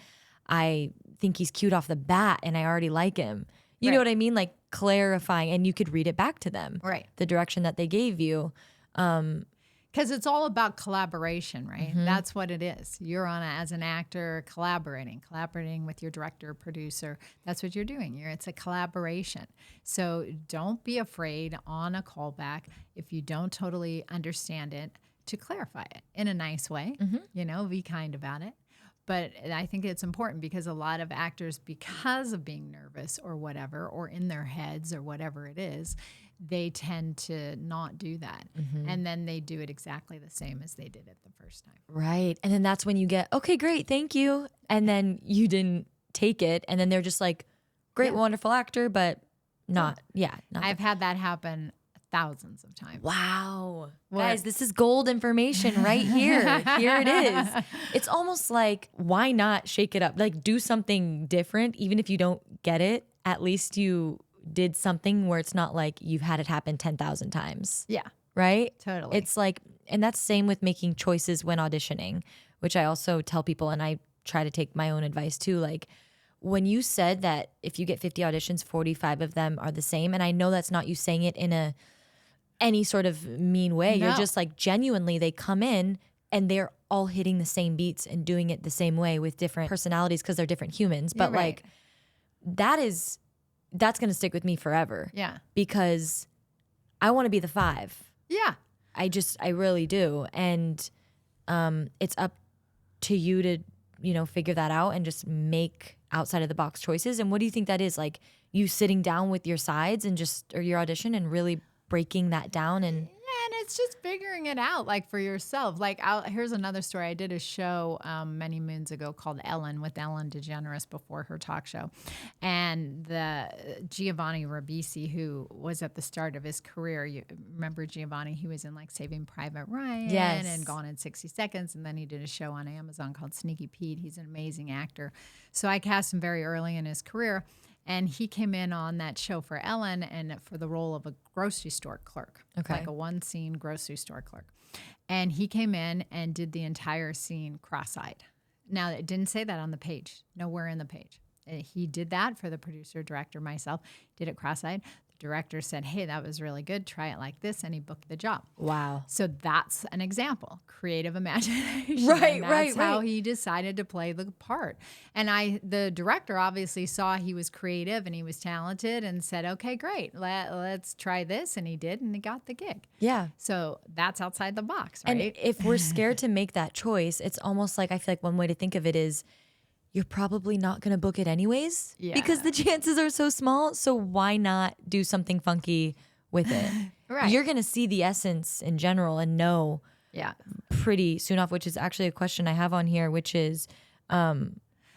I think he's cute off the bat and I already like him. You know what I mean? Like clarifying, and you could read it back to them. Right. The direction that they gave you. Because it's all about collaboration, right? Mm-hmm. That's what it is. You're as an actor, collaborating with your director, producer. That's what you're doing. It's a collaboration. So don't be afraid on a callback if you don't totally understand it to clarify it in a nice way. Mm-hmm. Be kind about it. But I think it's important because a lot of actors, because of being nervous or whatever, or in their heads or whatever it is, they tend to not do that. Mm-hmm. And then they do it exactly the same as they did it the first time. Right. And then that's when you get, okay, great, thank you. And then you didn't take it. And then they're just like, great, wonderful actor, but not. I've had that happen thousands of times. Wow. Guys, this is gold information right here. Here it is. It's almost like, why not shake it up? Like do something different. Even if you don't get it, at least you did something where it's not like you've had it happen 10,000 times. Yeah. Right? Totally. It's like, and that's same with making choices when auditioning, which I also tell people, and I try to take my own advice too. Like when you said that if you get 50 auditions, 45 of them are the same. And I know that's not you saying it in any sort of mean way. No. You're just like genuinely, they come in and they're all hitting the same beats and doing it the same way with different personalities because they're different humans. But like that's going to stick with me forever. Yeah. Because I want to be the 5. Yeah. I really do. And it's up to you to, you know, figure that out and just make outside of the box choices. And what do you think that is? Like you sitting down with your sides and or your audition and really breaking that down and it's just figuring it out, like for yourself. Like, here's another story. I did a show many moons ago called Ellen with Ellen DeGeneres before her talk show, and the Giovanni Ribisi, who was at the start of his career. You remember Giovanni? He was in like Saving Private Ryan and Gone in 60 Seconds, and then he did a show on Amazon called Sneaky Pete. He's an amazing actor. So I cast him very early in his career. And he came in on that show for Ellen and for the role of a grocery store clerk, like a one-scene grocery store clerk. And he came in and did the entire scene cross-eyed. Now, it didn't say that on the page, nowhere in the page. He did that for the producer, director, myself, did it cross-eyed. Director said, hey, that was really good. Try it like this. And he booked the job. Wow. So that's an example. Creative imagination. Right, and that's how he decided to play the part. And the director obviously saw he was creative and he was talented and said, okay, great. Let's try this. And he did. And he got the gig. Yeah. So that's outside the box, right? And if we're scared to make that choice, it's almost like I feel like one way to think of it is you're probably not going to book it anyways because the chances are so small. So why not do something funky with it? Right. You're going to see the essence in general and know pretty soon off, which is actually a question I have on here, which is...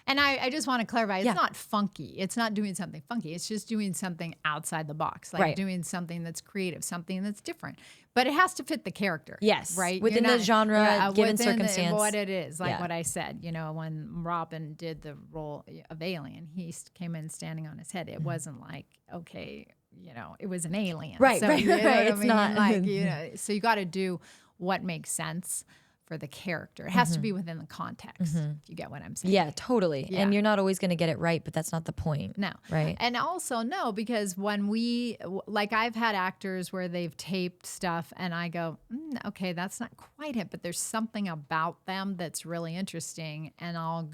and I just want to clarify, it's not funky. It's not doing something funky. It's just doing something outside the box, like doing something that's creative, something that's different. But it has to fit the character. Yes. Right? Within the genre, given circumstance. What it is, like what I said, you know, when Robin did the role of Alien, he came in standing on his head. It wasn't like, okay, you know, it was an alien. Right, so, right. It's not like, you know, so you got to do what makes sense for the character. It has to be within the context, if you get what I'm saying. Yeah, totally. Yeah. And you're not always going to get it right, but that's not the point. No. Right. And also, no, because when like I've had actors where they've taped stuff and I go, okay, that's not quite it, but there's something about them that's really interesting. And I'll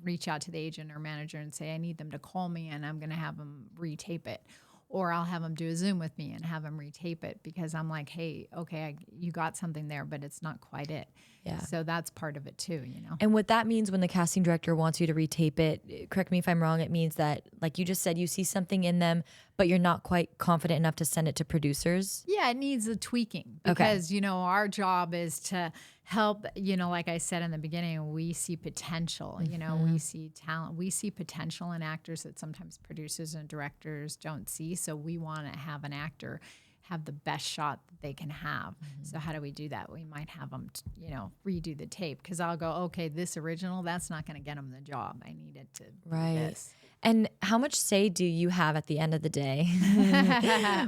reach out to the agent or manager and say, I need them to call me and I'm going to have them retape it. Or I'll have them do a Zoom with me and have them retape it because I'm like, hey, okay, you got something there, but it's not quite it. Yeah. So that's part of it too, you know. And what that means when the casting director wants you to retape it, correct me if I'm wrong, it means that, like you just said, you see something in them, but you're not quite confident enough to send it to producers? Yeah, it needs a tweaking because, you know, our job is to help, you know, like I said in the beginning, we see potential, you know, we see talent, we see potential in actors that sometimes producers and directors don't see. So we want to have an actor have the best shot that they can have. So how do we do that? We might have them, you know, redo the tape because I'll go, okay, this original, that's not going to get them the job. I need it to do this. And how much say do you have at the end of the day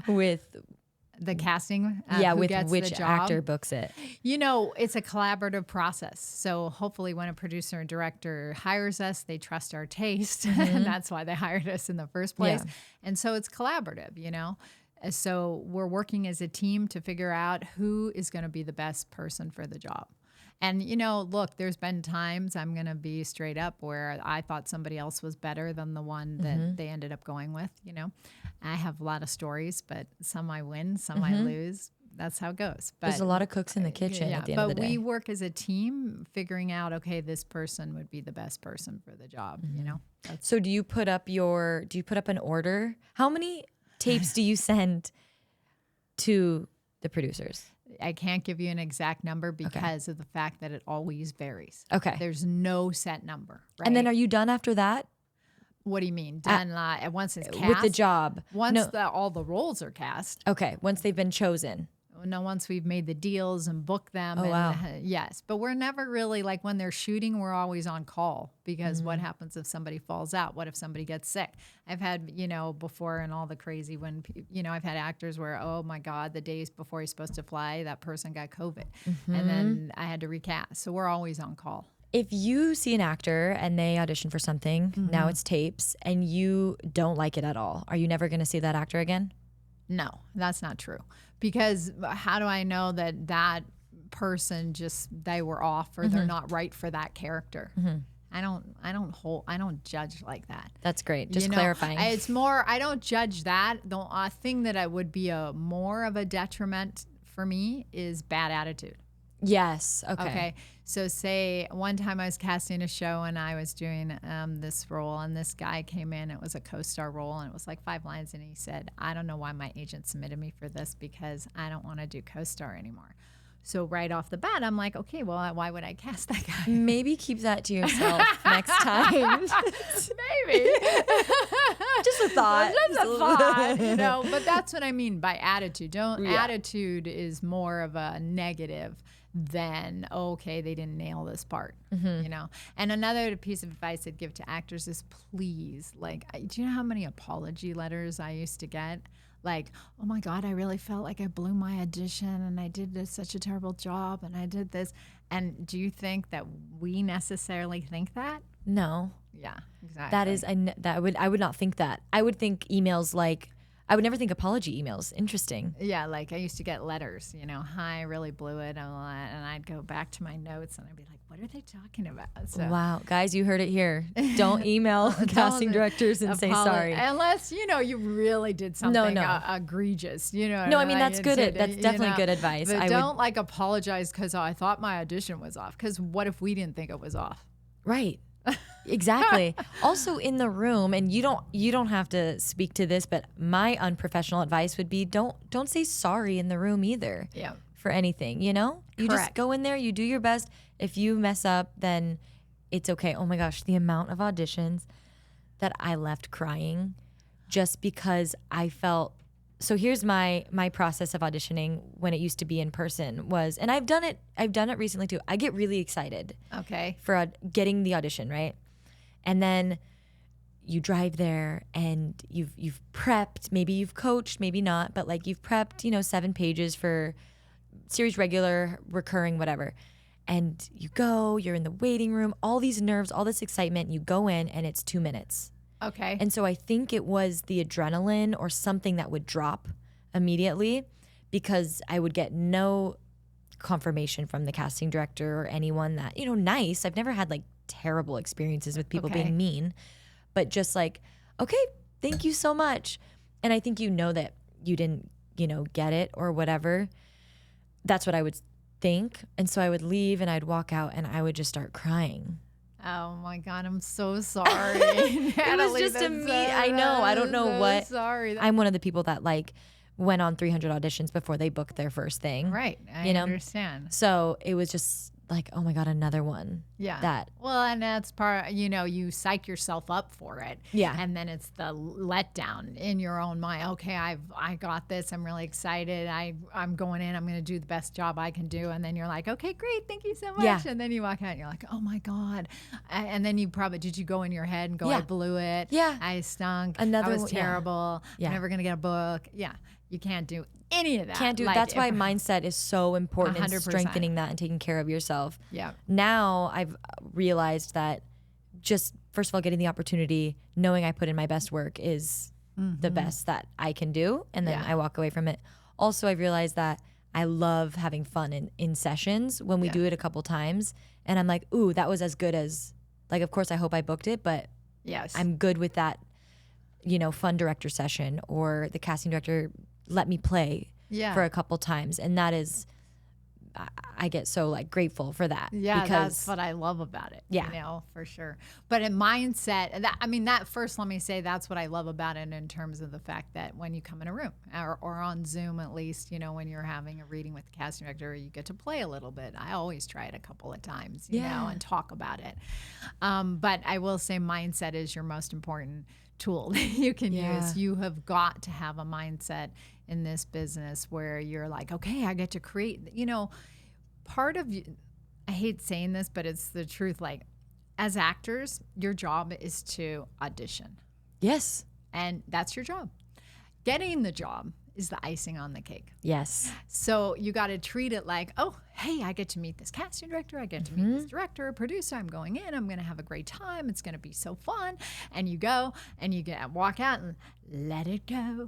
with the casting? With which actor books it? You know, it's a collaborative process. So hopefully when a producer and director hires us, they trust our taste. And that's why they hired us in the first place. Yeah. And so it's collaborative, you know. So we're working as a team to figure out who is going to be the best person for the job. And, you know, look, there's been times, I'm going to be straight up, where I thought somebody else was better than the one that they ended up going with, you know. I have a lot of stories, but some I win, some I lose. That's how it goes. But there's a lot of cooks in the kitchen at the end of the day. But we work as a team figuring out, okay, this person would be the best person for the job, you know. So do you put up an order? How many tapes do you send to the producers? I can't give you an exact number because of the fact that it always varies. Okay. There's no set number. Right? And then are you done after that? What do you mean? Done once it's cast? With the job. Once all the roles are cast. Okay. Once they've been chosen. No, once we've made the deals and booked them. Wow. Yes. But we're never really, like when they're shooting, we're always on call because what happens if somebody falls out? What if somebody gets sick? I've had, you know, before and all the crazy when, you know, I've had actors where, oh my God, the days before he's supposed to fly, that person got COVID. And then I had to recast. So we're always on call. If you see an actor and they audition for something, now it's tapes, and you don't like it at all, are you never going to see that actor again? No, that's not true. Because how do I know that person just they were off or they're not right for that character. I don't judge like that. That's great. Just clarifying. It's more, I don't judge that. The thing that I would be more of a detriment for me is bad attitude. Yes. Okay. So say one time I was casting a show and I was doing this role, and this guy came in. It was a co-star role, and it was like 5 lines. And he said, "I don't know why my agent submitted me for this because I don't want to do co-star anymore." So right off the bat, I'm like, okay, well, why would I cast that guy? Maybe keep that to yourself next time. Maybe. Just a thought. Just a thought, But that's what I mean by attitude. Attitude is more of a negative than, okay, they didn't nail this part, And another piece of advice I'd give to actors is please, do you know how many apology letters I used to get? Like, oh my God, I really felt like I blew my audition and I did such a terrible job and I did this. And do you think that we necessarily think that? No. Yeah, exactly. That is, I would not think that. I would think emails I would never think apology emails. Interesting. Yeah, I used to get letters, hi, I really blew it. And I'd go back to my notes and I'd be like, what are they talking about? So, wow. Guys, you heard it here. Don't email casting directors and say sorry. Unless, you really did something egregious. No, I mean, that's good. That's definitely good advice. But don't apologize because I thought my audition was off. Because what if we didn't think it was off? Right. Exactly. Also in the room, and you don't have to speak to this, but my unprofessional advice would be don't say sorry in the room either. Yeah. For anything, You Correct. just go in there, you do your best. If you mess up, then it's okay. Oh my gosh, the amount of auditions that I left crying just because I felt. So here's my process of auditioning when it used to be in person was, and I've done it recently too. I get really excited. Okay. For getting the audition, right? And then you drive there and you've prepped, maybe you've coached, maybe not, but you've prepped, 7 pages for series regular, recurring, whatever. And you're in the waiting room, all these nerves, all this excitement, you go in and it's 2 minutes. Okay. And so I think it was the adrenaline or something that would drop immediately because I would get no confirmation from the casting director or anyone that, nice. I've never had terrible experiences with people being mean, but just okay, thank you so much. And I think that you didn't, get it or whatever. That's what I would think. And so I would leave and I'd walk out and I would just start crying. Oh my God, I'm so sorry. It was just I know. I don't know what. Sorry. I'm one of the people that went on 300 auditions before they booked their first thing. Right. I understand. So it was just oh my God, another one. Yeah. Well, and that's part, you psych yourself up for it. Yeah. And then it's the letdown in your own mind. Okay, I got this. I'm really excited. I'm going in. I'm going to do the best job I can do. And then you're like, okay, great. Thank you so much. Yeah. And then you walk out and you're like, oh my God. And then did you go in your head and go, I blew it. Yeah. I stunk. I was terrible. Yeah. I'm never going to get a book. Yeah. You can't do any of that. Can't do it. That's why mindset is so important in 100%. strengthening that and taking care of yourself. Yeah. Now I've realized that just, first of all, getting the opportunity, knowing I put in my best work is the best that I can do. And then I walk away from it. Also, I've realized that I love having fun in sessions when we do it a couple times. And I'm like, ooh, that was as good as, of course, I hope I booked it, but yes, I'm good with that, fun director session or the casting director let me play for a couple times. And that is, I get so grateful for that. Yeah, because that's what I love about it. Yeah. For sure. But in mindset, that first, let me say that's what I love about it in terms of the fact that when you come in a room or on Zoom, at least, when you're having a reading with the casting director, you get to play a little bit. I always try it a couple of times, you know, and talk about it. But I will say mindset is your most important tool you can use. You have got to have a mindset in this business where you're like, okay, I get to create, part of you, I hate saying this, but it's the truth. As actors, your job is to audition. Yes. And that's your job. Getting the job is the icing on the cake. Yes. So you got to treat it like, oh, hey, I get to meet this casting director. I get to meet this director, producer. I'm going in. I'm going to have a great time. It's going to be so fun. And you go and you walk out and let it go.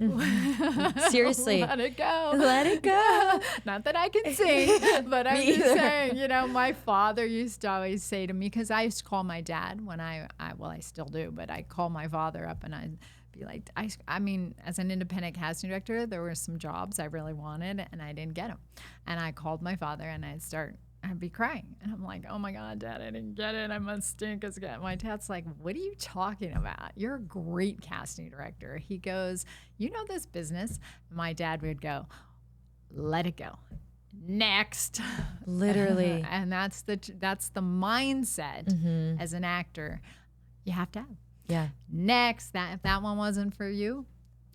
Seriously. Let it go. Let it go. Not that I can sing, but I'm just saying, you know, my father used to always say to me, because I used to call my dad when I still do, but I call my father up and I'd be like, I mean, as an independent casting director, there were some jobs I really wanted and I didn't get them. And I called my father and I'd be crying. And I'm like, oh my God, Dad, I didn't get it. I must stink as God. My dad's like, what are you talking about? You're a great casting director. He goes, you know this business. My dad would go, let it go. Next. Literally. And that's the mindset as an actor you have to have. Yeah. Next, if that one wasn't for you,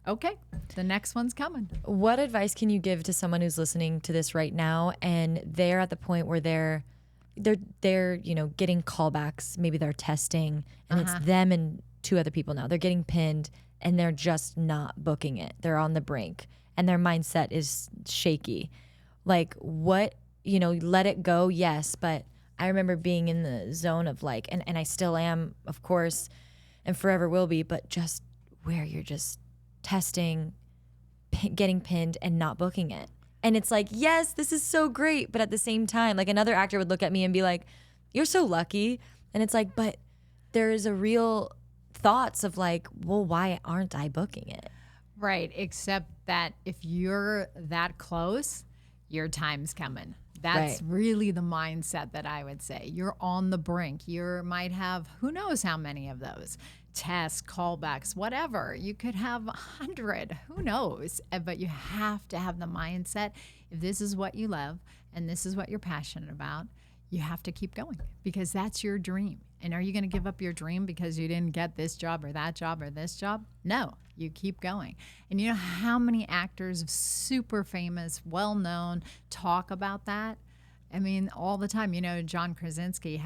okay, the next one's coming. What advice can you give to someone who's listening to this right now and they're at the point where they're you know, getting callbacks, maybe they're testing and it's them and 2 other people now. They're getting pinned and they're just not booking it. They're on the brink and their mindset is shaky. Like what, you know, let it go, yes, but I remember being in the zone of like, and I still am, of course, and forever will be, but just where you're just testing, getting pinned and not booking it. And it's like, yes, this is so great. But at the same time, like another actor would look at me and be like, you're so lucky. And it's like, but there is a real thoughts of like, well, why aren't I booking it? Right. Except that if you're that close, your time's coming. That's really the mindset that I would say. You're on the brink. You might have, who knows how many of those tests, callbacks, whatever. You could have 100, who knows? But you have to have the mindset. If this is what you love and this is what you're passionate about, you have to keep going because that's your dream. And are you going to give up your dream because you didn't get this job or that job or this job? No, you keep going. And you know how many actors, super famous, well-known, talk about that? I mean, all the time. You know, John Krasinski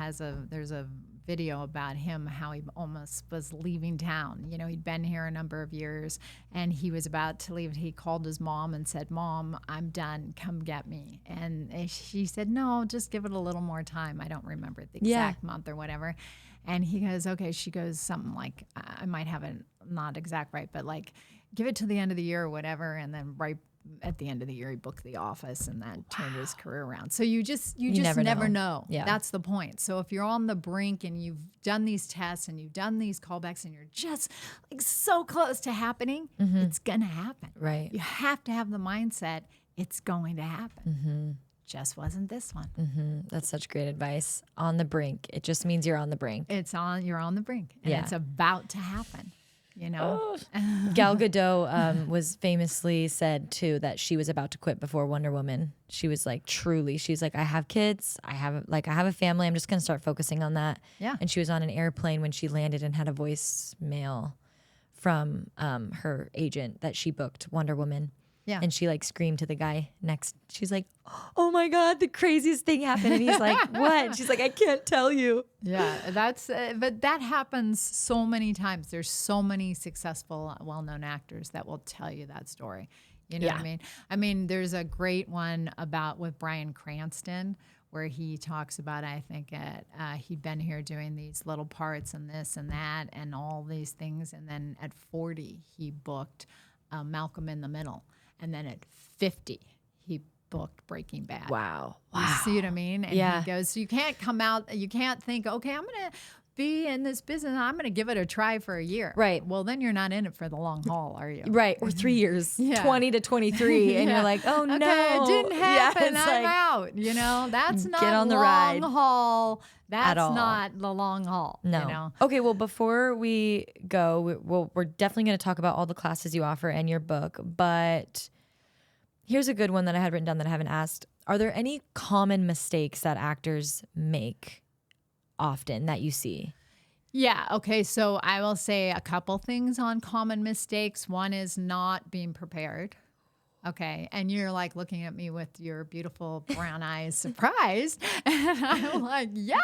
there's a video about him, how he almost was leaving town. You know, he'd been here a number of years and he was about to leave. He called his mom and said, Mom, I'm done. Come get me. And she said, no, just give it a little more time. I don't remember the exact month or whatever. And he goes, okay. She goes something like, I might have it not exact right, but like, give it to the end of the year or whatever. And then right at the end of the year, he booked The Office and that turned his career around. So you just never know. Yeah. That's the point. So if you're on the brink and you've done these tests and you've done these callbacks and you're just like so close to happening, it's going to happen. Right. You have to have the mindset, it's going to happen. Just wasn't this one. That's such great advice. On the brink. It just means you're on the brink. You're on the brink and it's about to happen. You know, Gal Gadot was famously said too that she was about to quit before Wonder Woman. She was like, truly, she's like, I have kids, I have a family. I'm just gonna start focusing on that. Yeah. And she was on an airplane when she landed and had a voicemail from her agent that she booked Wonder Woman. Yeah. And she like screamed to the guy next. She's like, oh my God, the craziest thing happened. And he's like, what? And she's like, I can't tell you. Yeah, but that happens so many times. There's so many successful, well-known actors that will tell you that story. You know what I mean? I mean, there's a great one with Bryan Cranston where he talks about, I think he'd been here doing these little parts and this and that and all these things. And then at 40, he booked Malcolm in the Middle. And then at 50, he booked Breaking Bad. Wow. You see what I mean? And he goes, so you can't come out, you can't think, okay, I'm going to be in this business. I'm going to give it a try for a year. Right. Well, then you're not in it for the long haul, are you? Right. Or 3 years, 20 to 23. And you're like, oh, no. Okay, it didn't happen. Yeah, I'm out. You know, that's not get on the long ride haul. That's all. not the long haul. No. You know? Okay, well, before we go, we're definitely going to talk about all the classes you offer and your book. But here's a good one that I had written down that I haven't asked. Are there any common mistakes that actors make often that you see? Yeah. Okay. So I will say a couple things on common mistakes. One is not being prepared. Okay. And you're like looking at me with your beautiful brown eyes surprised. And I'm like, yeah,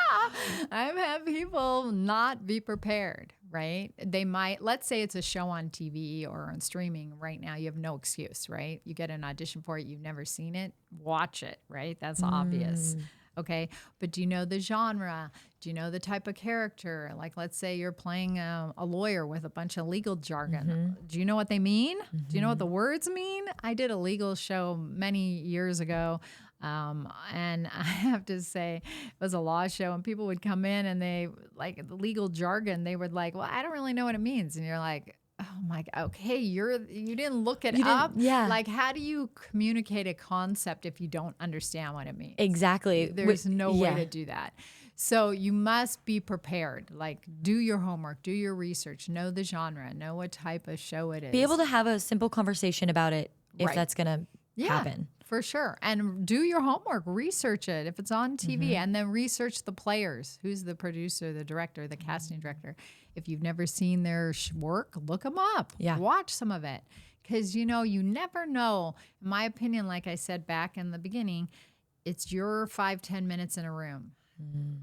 I've had people not be prepared. right? They might, let's say it's a show on TV or on streaming right now. You have no excuse, right? You get an audition for it. You've never seen it. Watch it, right? That's obvious. Okay. But do you know the genre? Do you know the type of character? Like, let's say you're playing a lawyer with a bunch of legal jargon. Do you know what they mean? Do you know what the words mean? I did a legal show many years ago. And I have to say, it was a law show, and people would come in and they, like, the legal jargon, they would like, well, I don't really know what it means. And you're like, oh my God, okay, you didn't look it up. Yeah. Like, how do you communicate a concept if you don't understand what it means? Exactly. There's no way to do that. So you must be prepared. Like, do your homework, do your research, know the genre, know what type of show it is. Be able to have a simple conversation about it if that's going to happen. For sure. And do your homework, research it if it's on TV, and then research the players. Who's the producer, the director, the casting director? If you've never seen their work, look them up. Yeah. Watch some of it. Because, you never know. In my opinion, like I said back in the beginning, it's your 5-10 minutes in a room.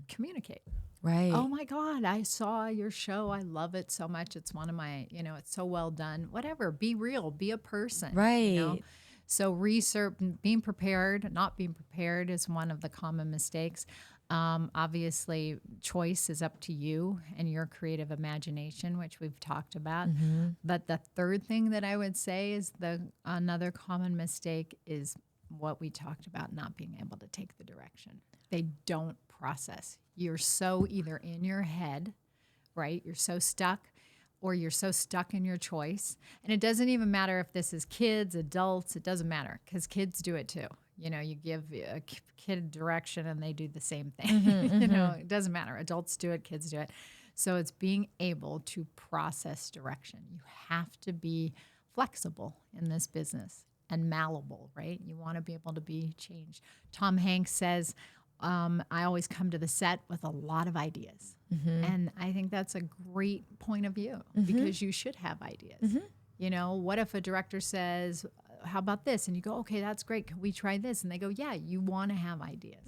Communicate. Right. Oh my God, I saw your show. I love it so much. It's one of my, it's so well done. Whatever. Be real. Be a person. Right. So research, being prepared, not being prepared is one of the common mistakes. Obviously, choice is up to you and your creative imagination, which we've talked about. But the third thing that I would say is another common mistake is what we talked about, not being able to take the direction. They don't process. You're so either in your head, right? You're so stuck, or you're so stuck in your choice. And it doesn't even matter if this is kids, adults, it doesn't matter, because kids do it too. You give a kid direction and they do the same thing. It doesn't matter. Adults do it, kids do it. So it's being able to process direction. You have to be flexible in this business and malleable, right? You want to be able to be changed. Tom Hanks says, I always come to the set with a lot of ideas. And I think that's a great point of view, because you should have ideas. What if a director says, how about this? And you go, okay, that's great. Can we try this? And they go, yeah, you want to have ideas.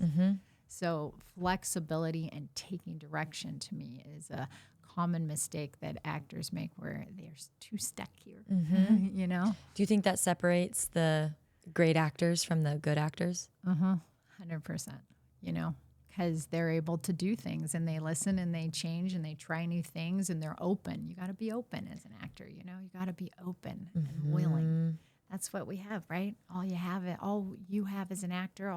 So flexibility and taking direction, to me, is a common mistake that actors make, where they're too stuck here. Do you think that separates the great actors from the good actors? 100%. Because they're able to do things, and they listen, and they change, and they try new things, and they're open. You got to be open as an actor. You got to be open and willing. That's what we have, right? All you have as an actor,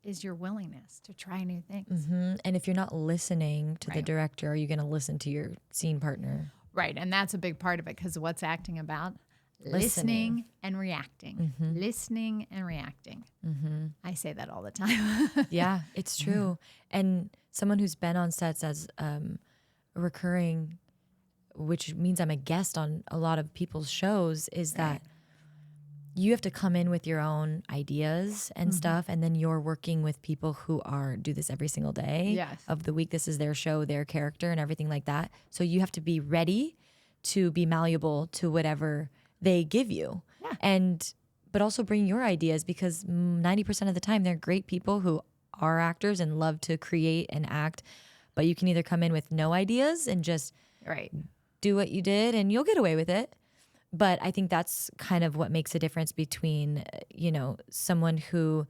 is your willingness to try new things. And if you're not listening to the director, are you going to listen to your scene partner? Right, and that's a big part of it, because what's acting about? Listening and reacting. Listening and reacting. I say that all the time. Yeah, it's true. And someone who's been on sets as a recurring, which means I'm a guest on a lot of people's shows, is that you have to come in with your own ideas and stuff, and then you're working with people who do this every single day of the week. This is their show, their character, and everything like that. So you have to be ready to be malleable to whatever they give you. But also bring your ideas, because 90% of the time they're great people who are actors and love to create and act. But you can either come in with no ideas and just do what you did and you'll get away with it. But I think that's kind of what makes a difference between, someone who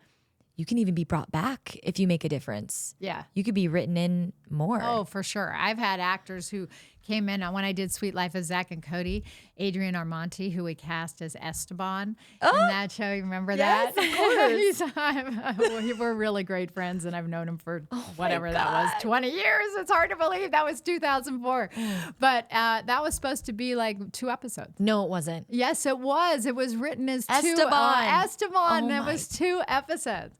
you can even be brought back if you make a difference. Yeah. You could be written in more. Oh, for sure. I've had actors who came in when I did Sweet Life of Zach and Cody, Adrian Armonti, who we cast as Esteban in that show. You remember that? Yes, of course. We're really great friends, and I've known him for whatever that was, 20 years. It's hard to believe. That was 2004. But that was supposed to be like 2 episodes. No, it wasn't. Yes, it was. It was written as Esteban. Esteban. That was 2 episodes.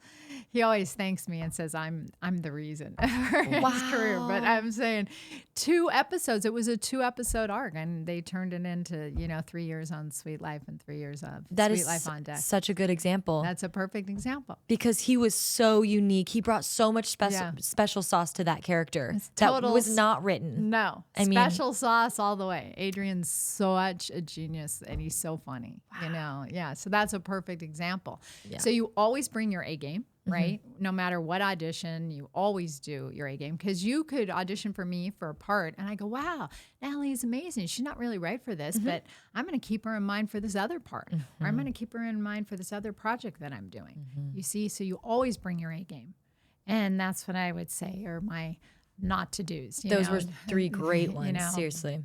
He always thanks me and says I'm the reason for his career. But I'm saying 2 episodes. It was a 2-episode arc, and they turned it into 3 years on Sweet Life and 3 years of Sweet Life on Deck. Such a good example. That's a perfect example, because he was so unique. He brought so much special sauce to that character that was not written. No, special sauce all the way. Adrian's such a genius, and he's so funny. So that's a perfect example. So you always bring your A game. right? No matter what audition, you always do your A game, because you could audition for me for a part and I go, wow, Natalee is amazing. She's not really right for this, but I'm going to keep her in mind for this other part, or I'm going to keep her in mind for this other project that I'm doing. You see, so you always bring your A game. And that's what I would say are my not to do's. Those were 3 great ones, seriously.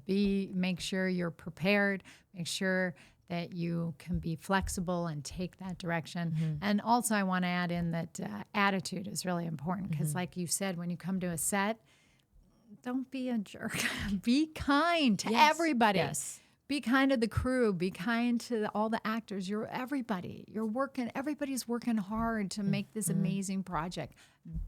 Make sure you're prepared, make sure that you can be flexible and take that direction. And also I want to add in that attitude is really important, because like you said, when you come to a set, don't be a jerk. Be kind to everybody. Yes. Be kind to the crew. Be kind to all the actors. You're everybody. Everybody's working hard to make this amazing project.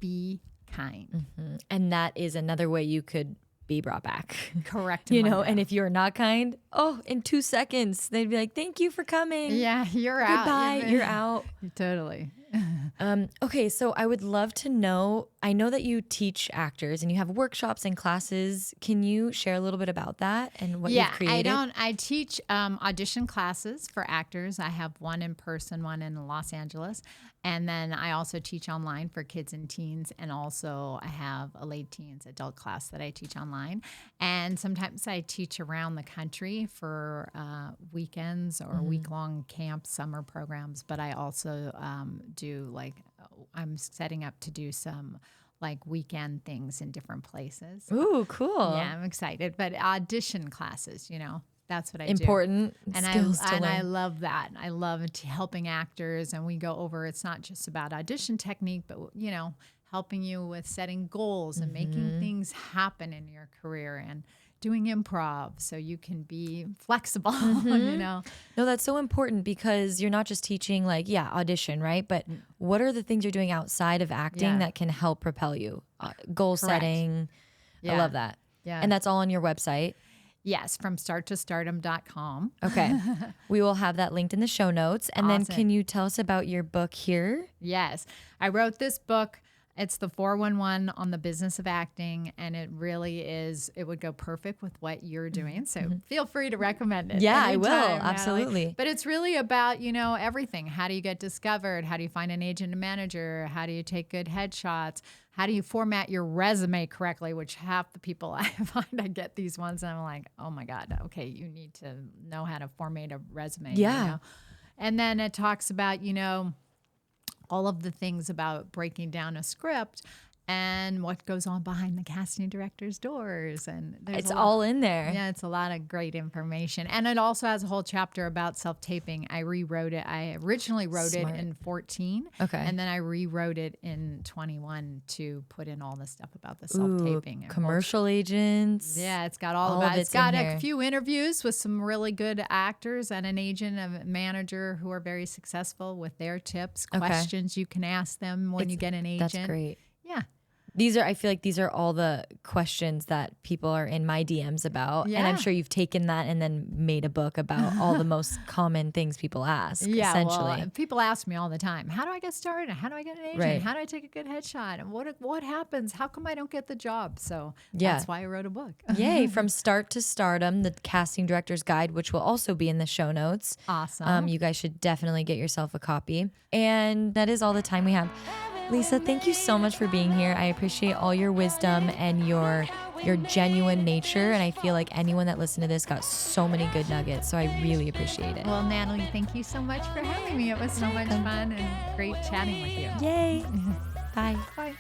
Be kind. And that is another way you could be brought back. Correct. And if you're not kind, in 2 seconds, they'd be like, thank you for coming. Yeah, you're out. Goodbye, you're out. Totally. Okay, so I would love to know, I know that you teach actors and you have workshops and classes. Can you share a little bit about that and what you've created? I teach audition classes for actors. I have one in person, one in Los Angeles. And then I also teach online for kids and teens. And also I have a late teens adult class that I teach online. And sometimes I teach around the country for weekends or week-long camps, summer programs. But I also do I'm setting up to do some weekend things in different places. Ooh, cool. Yeah, I'm excited. But audition classes, that's what I Important do. skills to learn. I love that. I love helping actors, and we go over, it's not just about audition technique, but, helping you with setting goals and making things happen in your career and doing improv so you can be flexible, No, that's so important, because you're not just teaching audition, right? But what are the things you're doing outside of acting that can help propel you? Goal setting. I love that. Yeah. And that's all on your website. Yes, from starttostardom.com. Okay. We will have that linked in the show notes. And then can you tell us about your book here? Yes. I wrote this book. It's the 411 on the business of acting, and it really is, it would go perfect with what you're doing. So feel free to recommend it. Yeah, anytime, I will. Natalee. Absolutely. But it's really about, everything. How do you get discovered? How do you find an agent and manager? How do you take good headshots? How do you format your resume correctly? Which half the people I find, I get these ones and I'm like, oh my God, okay, you need to know how to format a resume. Yeah. And then it talks about, all of the things about breaking down a script and what goes on behind the casting director's doors. And it's all in there. Yeah, it's a lot of great information. And it also has a whole chapter about self-taping. I rewrote it. I originally wrote it in 14. Okay. And then I rewrote it in 21 to put in all the stuff about the self-taping. Commercial agents. Yeah, it's got all about it. It's got a few interviews with some really good actors and an agent, a manager who are very successful with their tips, questions you can ask them when you get an agent. That's great. Yeah. I feel like these are all the questions that people are in my DMs about. And I'm sure you've taken that and then made a book about all the most common things people ask, essentially. Well, people ask me all the time, how do I get started? How do I get an agent? Right. How do I take a good headshot? And what happens? How come I don't get the job? So that's why I wrote a book. Yay. From Start to Stardom, the Casting Director's Guide, which will also be in the show notes. Awesome. You guys should definitely get yourself a copy. And that is all the time we have. Lisa, thank you so much for being here. I appreciate all your wisdom and your genuine nature. And I feel like anyone that listened to this got so many good nuggets. So I really appreciate it. Well, Natalee, thank you so much for having me. It was so much fun and great chatting with you. Yay. Bye. Bye.